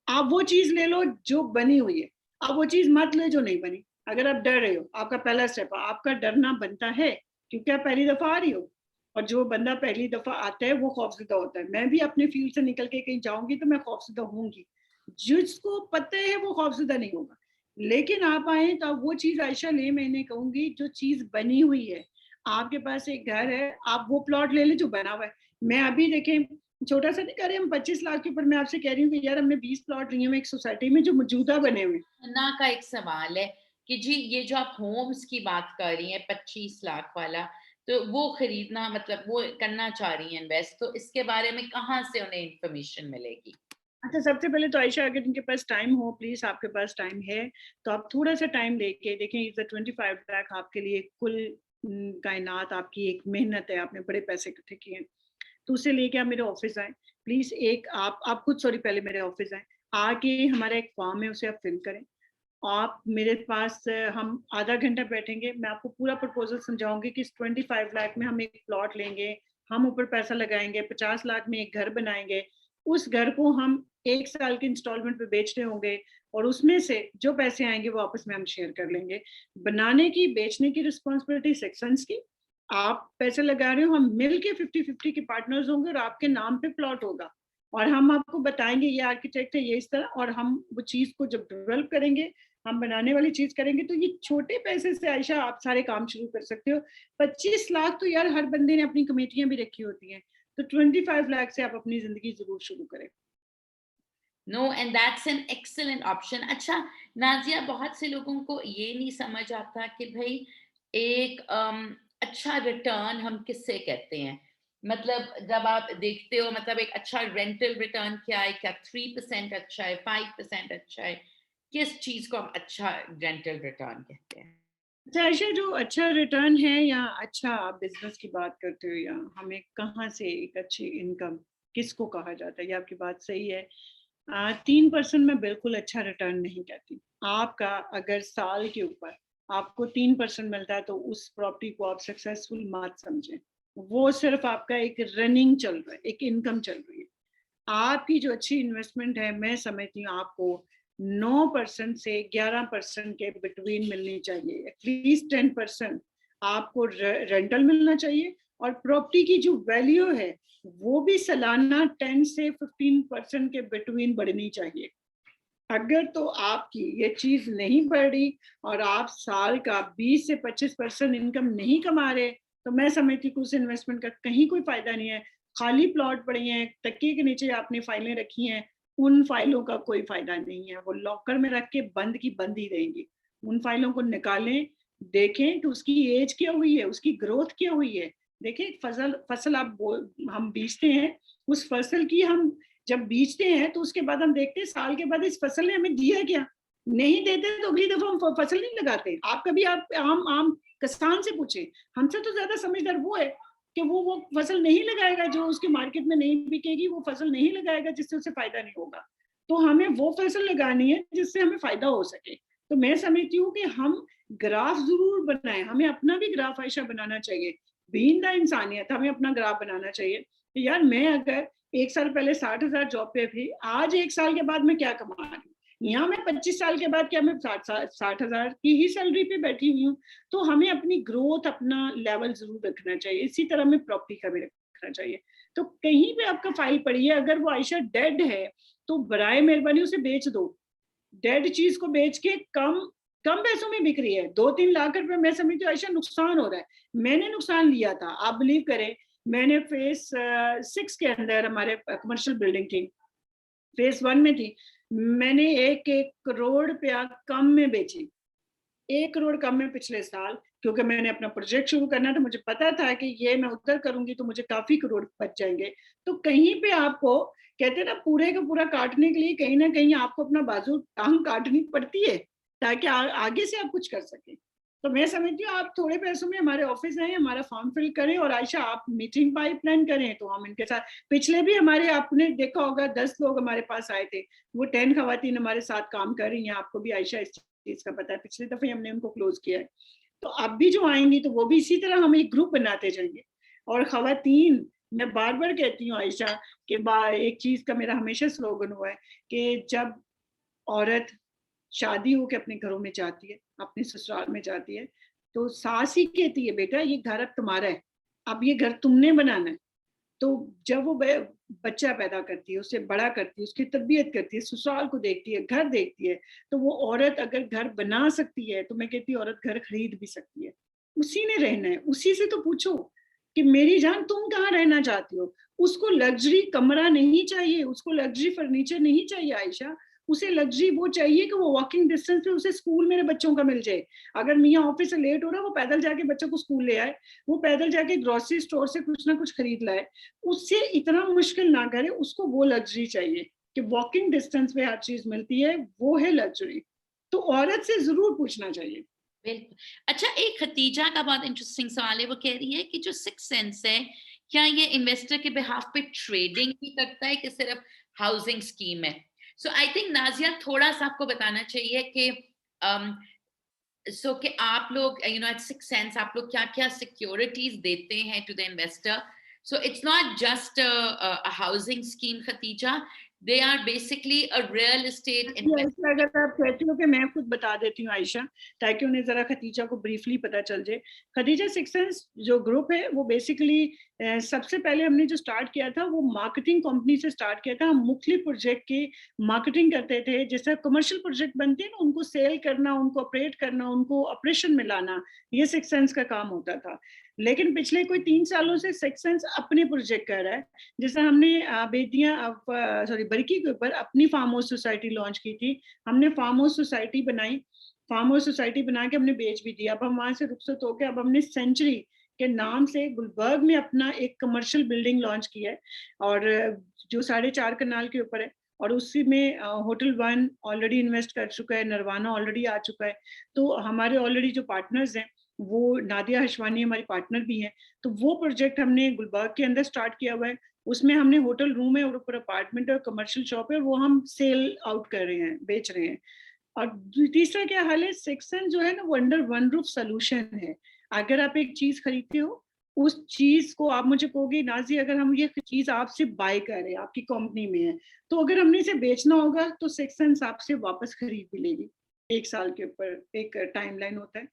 आप वो चीज ले लो जो बनी हुई है, आप वो चीज मत ले जो नहीं बनी। अगर आप डर रहे हो, आपका पहला स्टेप, आपका डरना बनता है क्योंकि आप पहली दफा आ रही हो। और जो बंदा पहली दफा आता है वो खौफजदा होता है। मैं भी अपने फील्ड से निकल के कहीं जाऊंगी तो मैं खौफजदा होंगी, जिसको पता है वो खौफजदा नहीं होगा। लेकिन आप आए तो आप वो चीज आयशा ले, मैंने कहूंगी जो चीज बनी हुई है। आपके पास एक घर है, आप वो प्लॉट ले ले जो बना हुआ है। मैं अभी देखें, छोटा सा नहीं कर रहे हम, 25 लाख के ऊपर मैं आपसे कह रही हूँ कि यार हमने 20 प्लॉट लिए हुए एक सोसाइटी में जो मौजूदा बने हुए। ना का एक सवाल है कि जी ये जो आप होम्स की बात कर रही हैं 25 लाख वाला, तो वो खरीदना मतलब वो करना चाह रही हैं इन्वेस्ट, तो इसके बारे में कहाँ से उन्हें इंफॉर्मेशन मिलेगी? अच्छा, सबसे पहले तो आयशा, अगर इनके पास टाइम हो, प्लीज, आपके पास टाइम है तो आप थोड़ा सा टाइम लेके देखें। इज 25 लाख आपके लिए कुल कायनात, आपकी एक मेहनत है, आपने बड़े पैसे इकट्ठे किए हैं। तो उसे लेके आप मेरे ऑफिस आए प्लीज। एक आप खुद, सॉरी, पहले मेरे ऑफिस आए, आके हमारा एक फॉर्म है उसे आप फिल करें। आप मेरे पास हम आधा घंटा बैठेंगे, मैं आपको पूरा प्रपोजल समझाऊंगी कि इस 25 लाख में हम एक प्लॉट लेंगे, हम ऊपर पैसा लगाएंगे, 50 लाख में एक घर बनाएंगे, उस घर को हम 1 साल के इंस्टॉलमेंट पे बेच रहे होंगे, और उसमें से जो पैसे आएंगे वो आपस में हम शेयर कर लेंगे। बनाने की, बेचने की रिस्पॉन्सिबिलिटी सेक्शंस की। आप पैसे लगा रहे हो, हम मिल के 50-50 के पार्टनर्स होंगे और आपके नाम पे प्लॉट होगा। और हम आपको बताएंगे ये आर्किटेक्ट है, ये इस तरह, और हम वो चीज को जब डेवलप करेंगे, हम बनाने वाली चीज करेंगे, तो ये छोटे पैसे से आयशा आप सारे काम शुरू कर सकते हो। 25 लाख तो यार हर बंदे ने अपनी कमेटियां भी रखी होती हैं, तो 25 लाख से आप अपनी जिंदगी जरूर शुरू करें। No, and that's an excellent option. अच्छा नाजिया, बहुत से लोगों को ये नहीं समझ आता कि भाई एक अच्छा रिटर्न हम किससे कहते हैं। मतलब जब आप देखते हो, मतलब एक अच्छा रेंटल रिटर्न क्या है? क्या 3% अच्छा है, 5% अच्छा है? किस चीज को हम अच्छा रेंटल रिटर्न कहते हैं? अच्छा आयशा, जो अच्छा रिटर्न है या अच्छा आप बिजनेस की बात करते हो, या हमें कहाँ से एक अच्छी इनकम किसको कहा जाता है? ये आपकी बात सही है। 3% में बिल्कुल अच्छा रिटर्न नहीं कहती। आपका अगर साल के ऊपर आपको 3% मिलता है तो उस प्रॉपर्टी को आप सक्सेसफुल मत समझें। वो सिर्फ आपका एक रनिंग चल रहा है, एक इनकम चल रही है। आपकी जो अच्छी इन्वेस्टमेंट है, मैं समझती हूँ आपको 9% से 11% के बिटवीन मिलनी चाहिए। एटलीस्ट 10% आपको रेंटल मिलना चाहिए, और प्रॉपर्टी की जो वैल्यू है वो भी सालाना 10 से 15% के बिटवीन बढ़नी चाहिए। अगर तो आपकी ये चीज नहीं बढ़ रही और आप साल का 20 से 25% इनकम नहीं कमा रहे, तो मैं समझती हूँ उस इन्वेस्टमेंट का कहीं कोई फायदा नहीं है। खाली प्लॉट पड़े हैं, तकिए के नीचे आपने फाइलें रखी हैं, उन फाइलों का कोई फायदा नहीं है। वो लॉकर में रख के बंद की बंद ही रहेंगी। उन फाइलों को निकालें, देखें कि उसकी एज क्या हुई है, उसकी ग्रोथ क्या हुई है। देखें, फसल फसल हम बीजते हैं, उस फसल की हम जब बीजते हैं तो उसके बाद हम देखते हैं साल के बाद इस फसल ने हमें दिया क्या। नहीं देते तो अगली दफा हम फसल नहीं लगाते। आप कभी आप आम आम किसान से पूछे, हमसे तो ज्यादा समझदार वो है कि वो फसल नहीं लगाएगा जो उसके मार्केट में नहीं बिकेगी, वो फसल नहीं लगाएगा जिससे उसे फायदा नहीं होगा। तो हमें वो फसल लगानी है जिससे हमें फायदा हो सके। तो मैं समझती हूँ कि हम ग्राफ जरूर बनाएं, हमें अपना भी ग्राफ आयशा बनाना चाहिए। बीइंग द इंसानियत हमें अपना ग्राफ बनाना चाहिए कि यार मैं अगर 1 साल पहले 60,000 जॉब पे थी, आज 1 साल के बाद मैं क्या कमा रही हूँ, यहाँ मैं 25 साल के बाद क्या मैं 60,000 की ही सैलरी पे बैठी हुई हूँ। तो हमें अपनी ग्रोथ, अपना लेवल जरूर रखना चाहिए। इसी तरह हमें प्रॉपर्टी का भी रखना चाहिए। तो कहीं पे आपका फाइल पड़ी है, अगर वो आयशा डेड है तो बराए मेहरबानी उसे बेच दो। डेड चीज को बेच के कम कम पैसों में बिक रही है। 2-3 लाख रुपए मैं समझती हूँ ऐसा नुकसान हो रहा है। मैंने नुकसान लिया था, आप बिलीव करें। मैंने फेस 6 के अंदर हमारे कमर्शियल बिल्डिंग थी, फेस 1 में थी। मैंने 1 करोड़ रुपया कम में बेची, 1 करोड़ कम में पिछले साल। क्योंकि मैंने अपना प्रोजेक्ट शुरू करना था, मुझे पता था कि ये मैं उधर करूंगी तो मुझे काफी करोड़ बच जाएंगे। तो कहीं पे आपको कहते हैं ना, पूरे का पूरा काटने के लिए कहीं ना कहीं आपको अपना बाजू टांग काटनी पड़ती है ताकि आगे से आप कुछ कर सके। तो मैं समझती हूँ आप थोड़े पैसों में हमारे ऑफिस आए, हमारा फॉर्म फिल करें, और आयशा आप मीटिंग पाइपलाइन करें तो हम इनके साथ, पिछले भी हमारे आपने देखा होगा 10 लोग हमारे पास आए थे, वो 10 खवातीन हमारे साथ काम कर रही हैं। आपको भी आयशा इस चीज का पता है, पिछले दफे हमने उनको क्लोज किया है। तो अब भी जो आएंगी तो वो भी इसी तरह हम एक ग्रुप बनाते जाएंगे। और खवातीन, मैं बार बार कहती हूँ आयशा कि एक चीज का मेरा हमेशा स्लोगन हुआ है कि जब औरत शादी होकर अपने घरों में जाती है, अपने ससुराल में जाती है, तो सास ही कहती है बेटा ये घर अब तुम्हारा है, अब ये घर तुमने बनाना है। तो जब वो बच्चा पैदा करती है, उसे बड़ा करती है, उसकी तरबियत करती है, ससुराल को देखती है, घर देखती है, तो वो औरत अगर घर बना सकती है तो मैं कहती हूँ औरत घर खरीद भी सकती है। उसी ने रहना है, उसी से तो पूछो कि मेरी जान तुम कहाँ रहना चाहती हो। उसको लग्जरी कमरा नहीं चाहिए, उसको लग्जरी फर्नीचर नहीं चाहिए आयशा। उसे लग्जरी वो चाहिए कि वो वॉकिंग डिस्टेंस पे उसे स्कूल मेरे बच्चों का मिल जाए। अगर मियाँ ऑफिस से लेट हो रहा है, वो पैदल जाके बच्चों को स्कूल ले आए, वो पैदल जाके ग्रोसरी स्टोर से कुछ ना कुछ खरीद लाए। उससे इतना मुश्किल ना करे, उसको वो लग्जरी चाहिए कि वॉकिंग डिस्टेंस पे हर चीज मिलती है, वो है लग्जरी। तो औरत से जरूर पूछना चाहिए। बिल्कुल। अच्छा, एक खतीजा का बहुत इंटरेस्टिंग सवाल है। वो कह रही है कि जो सिक्स सेंस है, क्या ये इन्वेस्टर के बिहाफ पे ट्रेडिंग भी करता है कि सिर्फ हाउसिंग स्कीम है? सो आई थिंक नाजिया थोड़ा सा आपको बताना चाहिए कि सो कि आप लोग you know at six sense आप लोग क्या क्या सिक्योरिटीज देते हैं to the investor. So it's not just a housing scheme Khatija, they are basically a real estate Ayesha, investment. अगर आप कहती हो कि मैं खुद बता देती हूँ आयशा, ताकि उन्हें जरा खतीजा को ब्रीफली पता चल जाए। खतीजा सिक्स सेंस जो ग्रुप है वो बेसिकली सबसे पहले हमने जो स्टार्ट किया था वो मार्केटिंग कंपनी से स्टार्ट किया था। हम मुख्तलिफ प्रोजेक्ट की मार्केटिंग करते थे। जैसे कमर्शियल प्रोजेक्ट बनते हैं ना, उनको सेल करना, उनको ऑपरेट करना, उनको ऑपरेशन में लाना, ये सिक्स सेंस का काम होता था। लेकिन पिछले कोई 3 सालों से सिक्स सेंस अपने प्रोजेक्ट कर रहा है। जैसे हमने बेटियां सॉरी बरकी के ऊपर अपनी फार्म हाउस सोसाइटी लॉन्च की थी। हमने फार्म हाउस सोसाइटी बनाई, फार्म हाउस सोसाइटी बना के हमने बेच भी दिया। अब हम वहां से रुखसत होकर अब हमने सेंचुरी के नाम से गुलबर्ग में अपना एक कमर्शियल बिल्डिंग लॉन्च किया है, और जो 4.5 कनाल के ऊपर है। और उसी में होटल वन ऑलरेडी इन्वेस्ट कर चुका है, नरवाना ऑलरेडी आ चुका है। तो हमारे ऑलरेडी जो पार्टनर्स हैं, वो नादिया हशवानी हमारी पार्टनर भी हैं। तो वो प्रोजेक्ट हमने गुलबर्ग के अंदर स्टार्ट किया हुआ है। उसमें हमने होटल रूम है और ऊपर अपार्टमेंट और कमर्शियल शॉप है, वो हम सेल आउट कर रहे हैं, बेच रहे हैं। और तीसरा क्या हाल है, सेक्शन जो है ना वो अंडर वन रूफ सोल्यूशन है। अगर आप एक चीज खरीदते हो, उस चीज को आप मुझे कहोगे नाजी अगर हम ये चीज आपसे बाय कर रहे हैं, आपकी कंपनी में है, तो अगर हमने इसे बेचना होगा तो सेक्शन आपसे वापस खरीद भी लेगी। 1 साल के ऊपर एक टाइमलाइन होता है।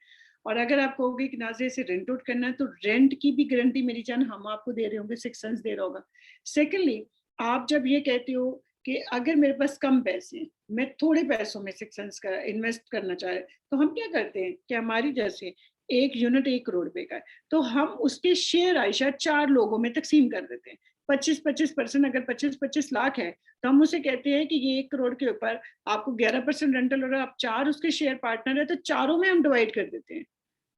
और अगर आप कहोगे कि नाजी इसे रेंट आउट करना है, तो रेंट की भी गारंटी मेरी जान हम आपको दे रहे होंगे, सेक्शन दे रहा होगा। सेकेंडली, आप जब ये कहते हो कि अगर मेरे पास कम पैसे हैं, मैं थोड़े पैसों में सेक्शंस का इन्वेस्ट करना चाह रहे, तो हम क्या करते हैं कि हमारी जैसे एक यूनिट 1 करोड़ रुपए का है, तो हम उसके शेयर आयशा 4 लोगों में तकसीम कर देते हैं। 25-25%, अगर 25-25 लाख है, तो हम उसे कहते हैं कि ये 1 करोड़ के ऊपर आपको 11% रेंटल हो रहा है, आप 4 उसके शेयर पार्टनर है, तो चारों में हम डिवाइड कर देते हैं।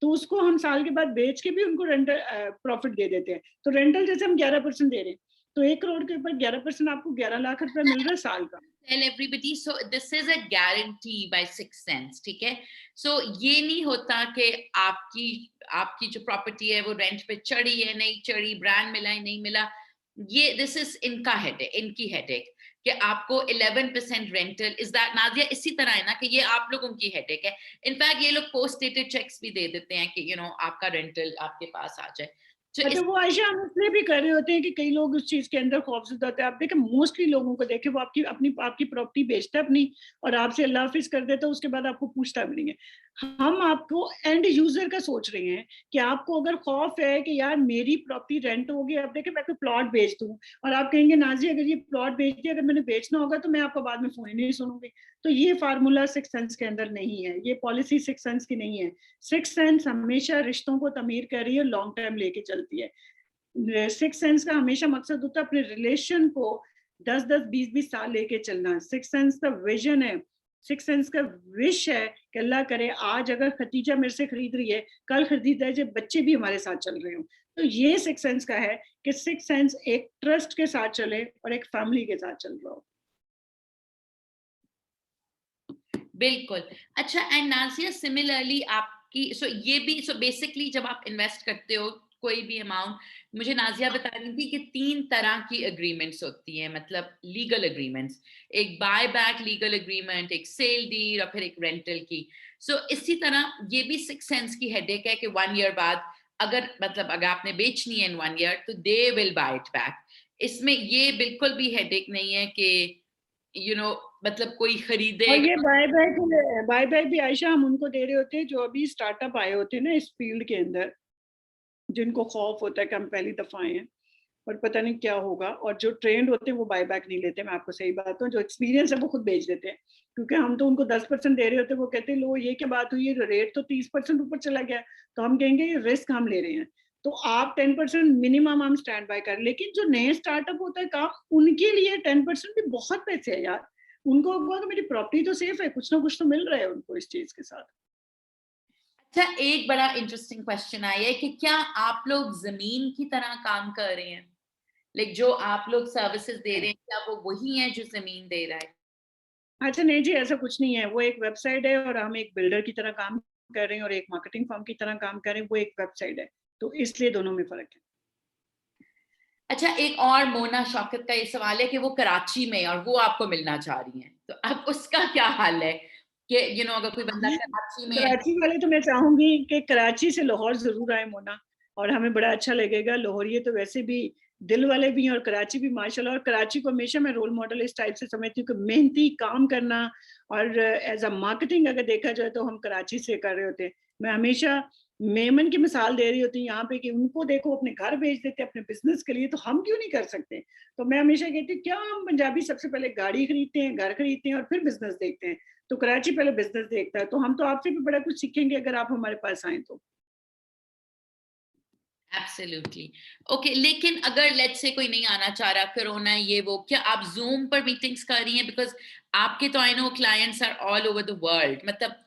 तो उसको हम साल के बाद बेच के भी उनको रेंटल प्रॉफिट दे देते हैं। तो रेंटल जैसे हम 11% दे रहे हैं, तो 1 करोड़ के ऊपर 11%, आपको 11 लाख रुपए मिल रहा है साल का। Tell everybody, so this is a guarantee by Sixth Sense, ठीक है? So ये नहीं होता कि आपकी आपकी जो प्रॉपर्टी है वो रेंट पे चढ़ी है, नहीं चढ़ी, ब्रांड मिला है, नहीं मिला। ये दिस इज इनका हेडेक, इनकी हेडेक कि आपको 11% रेंटल इज दैट। नादिया इसी तरह है ना कि ये आप लोगों की हेडेक है। इनफैक्ट ये लोग पोस्ट डेटेड चेक्स भी दे देते हैं कि आपका रेंटल आपके पास आ जाए। तो अच्छा, इस वो आयशा हम इसलिए भी कर रहे होते हैं कि कई लोग उस चीज के अंदर खौफजदा होते हैं। आप देखें मोस्टली लोगों को देखें, वो आपकी प्रॉपर्टी बेचता है अपनी, और आपसे अल्लाह हाफिज कर देता है, उसके बाद आपको पूछता भी नहीं है। हम आपको एंड यूजर का सोच रहे हैं कि आपको अगर खौफ है कि यार मेरी प्रॉपर्टी रेंट होगी, आप देखें मैं कोई प्लॉट बेच दूं और आप कहेंगे नाजी अगर ये प्लॉट बेच दिया, अगर मैंने बेचना होगा तो मैं आपका बाद में फोन ही नहीं सुनूंगी। तो ये फार्मूला सिक्स सेंस के अंदर नहीं है, ये पॉलिसी सिक्स सेंस की नहीं है। सिक्स सेंस हमेशा रिश्तों को तमीर कर रही है, लॉन्ग टर्म लेके चलती है। सिक्स सेंस का हमेशा मकसद होता है अपने रिलेशन को 10-10 20-20 साल लेके चलना। सिक्स सेंस का विजन है, सिक्स सेंस का विश है कि अल्लाह करे आज अगर खतीजा मेरे से खरीद रही है, कल खरीदा जाए बच्चे भी हमारे साथ चल रहे हो। तो ये सिक्स सेंस का है कि सिक्स सेंस एक ट्रस्ट के साथ चले और एक फैमिली के साथ चल रहा हो। बिल्कुल। अच्छा, एंड नाज़िया सिमिलरली आपकी ये भी बेसिकली जब आप इन्वेस्ट करते हो कोई भी अमाउंट, मुझे नाज़िया बता रही थी कि 3 तरह की एग्रीमेंट्स होती हैं, मतलब लीगल एग्रीमेंट्स। एक बाय बैक लीगल एग्रीमेंट, एक सेल डीड और फिर एक रेंटल की। इसी तरह ये भी सिक्स सेंस की हेडेक है कि 1 ईयर बाद अगर आपने बेचनी है इन 1 ईयर तो they will buy it back. इसमें ये बिल्कुल भी हेडेक नहीं है कि मतलब कोई और ये खरीदेगा। बाय बैक भी आयशा हम उनको दे रहे होते हैं जो अभी स्टार्टअप आए होते हैं ना इस फील्ड के अंदर, जिनको खौफ होता है कि हम पहली दफा आए हैं और पता नहीं क्या होगा, और जो ट्रेंड होते हैं वो बाय बैक नहीं लेते। मैं आपको सही बात हूँ, जो एक्सपीरियंस है वो खुद बेच देते हैं, क्योंकि हम तो उनको 10% दे रहे होते हैं, वो कहते हैं लो ये क्या बात हुई, रेट तो 30% ऊपर चला गया। तो हम कहेंगे ये रिस्क हम ले रहे हैं, तो आप 10% मिनिमम हम स्टैंड बाय कर। लेकिन जो नए स्टार्टअप होता है काम, उनके लिए 10% भी बहुत पैसे है यार। उनको होगा कि मेरी प्रॉपर्टी तो सेफ है, कुछ ना कुछ तो मिल रहा है उनको इस चीज के साथ। अच्छा, एक बड़ा इंटरेस्टिंग क्वेश्चन आया है कि क्या आप लोग जमीन की तरह काम कर रहे हैं? लाइक जो आप लोग सर्विसेज दे रहे हैं, क्या वो वही है जो जमीन दे रहा है? अच्छा नहीं जी, ऐसा कुछ नहीं है। वो एक वेबसाइट है और हम एक बिल्डर की तरह काम कर रहे हैं और एक मार्केटिंग फर्म की तरह काम कर रहे हैं। वो एक वेबसाइट है, तो इसलिए दोनों में फर्क है। अच्छा, एक और मोना शौकत का ये सवाल है कि वो कराची में और वो आपको मिलना चाह रही हैं, तो अब उसका क्या हाल है कि अगर कोई बंदा कराची में है? कराची वाले तो मैं चाहूंगी कि कराची से लाहौर जरूर आए मोना, और हमें बड़ा अच्छा लगेगा। लाहौरिये तो वैसे भी दिल वाले भी हैं और कराची भी माशाल्लाह। और कराची को हमेशा मैं रोल मॉडल इस टाइप से समझती हूँ कि मेहनती काम करना, और एज अ मार्केटिंग अगर देखा जाए तो हम कराची से कर रहे होते हैं। मैं हमेशा मेमन की मिसाल दे रही होती हूँ यहाँ पे कि उनको देखो अपने घर बेच देते अपने बिजनेस के लिए, तो हम क्यों नहीं कर सकते। तो मैं हमेशा कहती हूँ क्या हम पंजाबी सबसे पहले गाड़ी खरीदते हैं, घर खरीदते हैं और फिर बिजनेस देखते हैं। तो कराची पहले बिजनेस देखता है। तो हम तो आपसे भी बड़ा कुछ सीखेंगे अगर आप हमारे पास आए तो। एब्सोल्युटली। ओके, लेकिन अगर लेट्स से कोई नहीं आना चाह रहा, कोरोना ये वो, क्या आप जूम पर मीटिंग्स कर रही हैं? बिकॉज आपके तो I know clients are all over the world. मतलब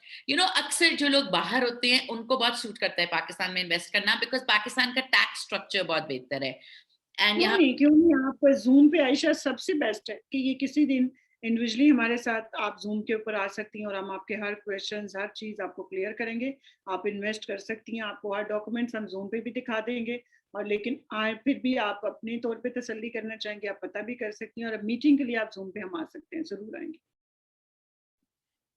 अक्सर जो लोग बाहर होते हैं उनको बहुत सूट करता है पाकिस्तान में इन्वेस्ट करना, बिकॉज पाकिस्तान का टैक्स स्ट्रक्चर बहुत बेहतर है। एंड क्यों यहाँ नहीं, क्यों नहीं, आप जूम पे आयशा सबसे बेस्ट है कि ये किसी दिन इंडिविजुअली हमारे साथ आप जूम के ऊपर आ सकती हैं और हम आपके हर क्वेश्चंस, हर चीज़ आपको क्लियर करेंगे। आप इन्वेस्ट कर सकती हैं, आपको हर डॉक्यूमेंट्स हम जूम पे भी दिखा देंगे। और लेकिन फिर भी आप अपने तौर पे तसल्ली करना चाहेंगे, आप पता भी कर सकती हैं, और अब मीटिंग के लिए आप जूम पे हम आ सकते हैं, ज़रूर आएँगे।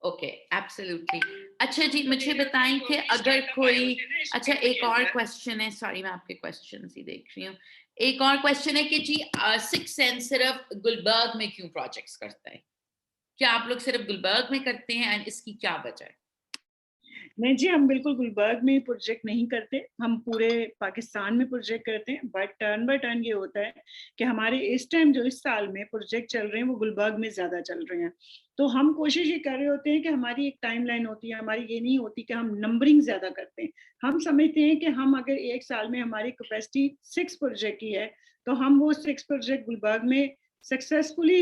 Okay, absolutely. अच्छा जी, मुझे बताएं कि अगर कोई, अच्छा एक और क्वेश्चन है, सॉरी मैं आपके क्वेश्चन ही देख रही हूँ। एक और क्वेश्चन है कि जी सिक्स सेंस सिर्फ गुलबर्ग में क्यों प्रोजेक्ट्स करता है? क्या आप लोग सिर्फ गुलबर्ग में करते हैं एंड इसकी क्या वजह है? नहीं जी, हम बिल्कुल गुलबर्ग में प्रोजेक्ट नहीं करते, हम पूरे पाकिस्तान में प्रोजेक्ट करते हैं, बट टर्न बाय टर्न ये होता है कि हमारे इस टाइम जो इस साल में प्रोजेक्ट चल रहे हैं वो गुलबर्ग में ज़्यादा चल रहे हैं। तो हम कोशिश ये कर रहे होते हैं कि हमारी एक टाइमलाइन होती है, हमारी ये नहीं होती कि हम नंबरिंग ज़्यादा करते हैं। हम समझते हैं कि हम अगर एक साल में हमारी कैपेसिटी 6 प्रोजेक्ट की है, तो हम वो 6 प्रोजेक्ट गुलबर्ग में सक्सेसफुली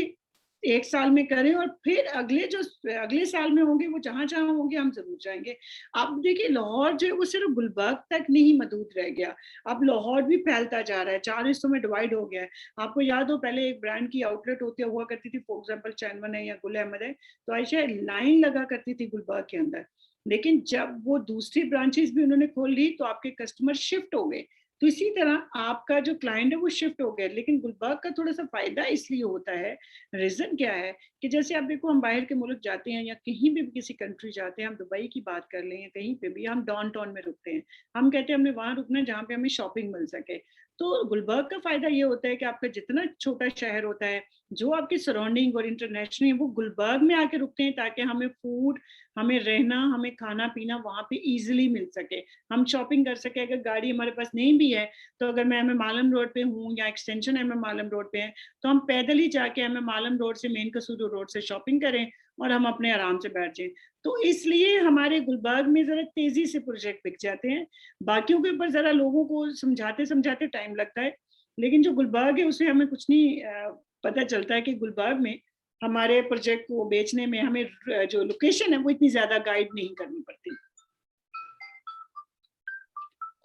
एक साल में करें, और फिर अगले साल में होंगे वो जहाँ-जहाँ होंगे हम ज़रूर जाएँगे। अब देखिए लाहौर जो है वो सिर्फ गुलबर्ग तक नहीं महदूद रह गया, अब लाहौर भी फैलता जा रहा है, 4 हिस्सों में डिवाइड हो गया है। आपको याद हो पहले एक ब्रांड की आउटलेट होती हुआ करती थी, फॉर एग्ज़ाम्पल चैनवन है या गुल अहमद है, तो आयशा लाइन लगा करती थी गुलबर्ग के अंदर। लेकिन जब वो दूसरी ब्रांचेज़ भी उन्होंने खोल ली तो आपके कस्टमर शिफ्ट हो गए। तो इसी तरह आपका जो क्लाइंट है वो शिफ्ट हो गया, लेकिन गुलबर्ग का थोड़ा-सा फ़ायदा इसलिए होता है, रीज़न क्या है कि जैसे आप देखो हम बाहर के मुल्क जाते हैं या कहीं भी किसी कंट्री जाते हैं, हम दुबई की बात कर लें या कहीं पे भी, हम डाउन टाउन में रुकते हैं। हम कहते हैं हमने वहाँ रुकना है जहाँ पे हमें शॉपिंग मिल सके। तो गुलबर्ग का फ़ायदा ये होता है कि आपका जितना छोटा शहर होता है, जो आपकी सराउंडिंग और इंटरनेशनल है वो गुलबर्ग में आके रुकते हैं, ताकि हमें फूड, हमें रहना, हमें खाना-पीना वहाँ पे ईज़िली मिल सके। हम शॉपिंग कर सकें, अगर गाड़ी हमारे पास नहीं भी है, तो अगर मैं एमएम आलम रोड पे हूँ या एक्सटेंशन एमएम आलम रोड पे है, तो हम पैदल ही जाके एमएम आलम रोड से मेन कसूर रोड से शॉपिंग करें और हम अपने आराम से बैठ जाएँ। तो इसलिए हमारे गुलबर्ग में ज़रा तेज़ी से प्रोजेक्ट बिक जाते हैं। बाकियों के ऊपर ज़रा लोगों को समझाते-समझाते टाइम लगता है। लेकिन जो गुलबर्ग है उसमें हमें कुछ नहीं पता चलता है कि गुलबर्ग में हमारे प्रोजेक्ट को बेचने में हमें जो लोकेशन है वो इतनी ज़्यादा गाइड नहीं करनी पड़ती।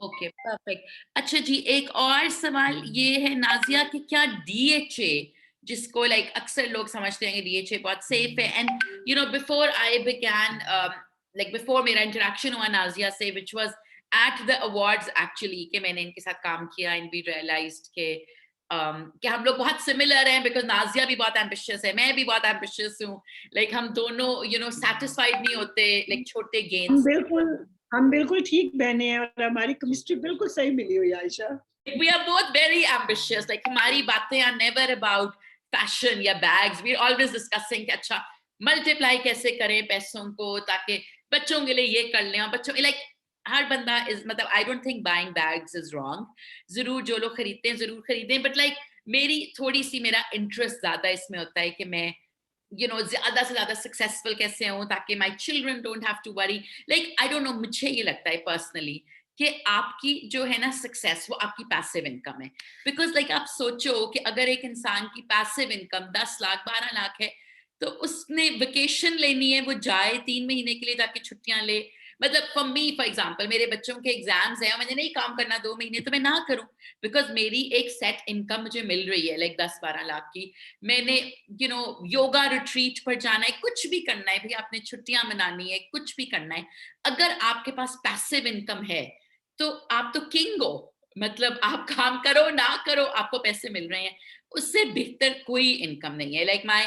Okay, perfect. अच्छा जी, एक और सवाल ये है नाज़िया कि क्या डीएचए, जिसको लाइक अक्सर लोग समझते हैं कि डीएचए बहुत सेफ है, and you know before I began, like before मेरा इंटरेक्शन हुआ नाज़िया से, which was at the awards actually, कि मैंने इनके साथ काम किया एंड वी रियलाइज्ड कि हम लोग बहुत सिमिलर हैं, बिकॉज़ नाज़िया भी बहुत एम्बिशियस है, मैं भी बहुत एम्बिशियस हूँ। लाइक हम दोनों यू नो सैटिस्फाइड नहीं होते लाइक छोटे हम गेन्स। बिल्कुल हम बिल्कुल ठीक बहने हैं और हमारी केमिस्ट्री बिल्कुल सही मिली हुई है Ayesha. We are both very ambitious. Like हमारी बातें are never about fashion या bags. We're always discussing कि अच्छा multiply कैसे करें पैसों को, ताकि बच्चों के लिए ये कर लें, और बच्चों like हर बंदा is, मतलब I don't think buying bags is wrong. जरूर जो लोग खरीदते हैं जरूर खरीदें, but like मेरी थोड़ी सी, मेरा इंटरेस्ट ज्यादा इसमें होता है कि मैं ज्यादा से ज्यादा सक्सेसफुल कैसे हूं, ताकि my children don't have to worry. Like I don't know, मुझे ये लगता है पर्सनली कि आपकी जो है ना सक्सेस, वो आपकी पैसिव इनकम है। बिकॉज लाइक आप सोचो कि अगर एक इंसान की पैसिव इनकम 10 लाख 12 लाख है, तो उसने वेकेशन लेनी है, वो जाए 3 महीने के लिए जाके छुट्टियां ले। मतलब फॉर मी फॉर एग्जाम्पल, मेरे बच्चों के एग्जाम्स हैं और मैंने नहीं काम करना 2 महीने, तो मैं ना करूं, बिकॉज मेरी एक सेट इनकम मुझे मिल रही है लाइक 10-12 लाख की। मैंने योगा रिट्रीट पर जाना है, कुछ भी करना है, भैया आपने छुट्टियां मनानी है, कुछ भी करना है, अगर आपके पास पैसिव इनकम है तो आप तो किंग हो। मतलब आप काम करो ना करो, आपको पैसे मिल रहे हैं, उससे बेहतर कोई इनकम नहीं है। लाइक माय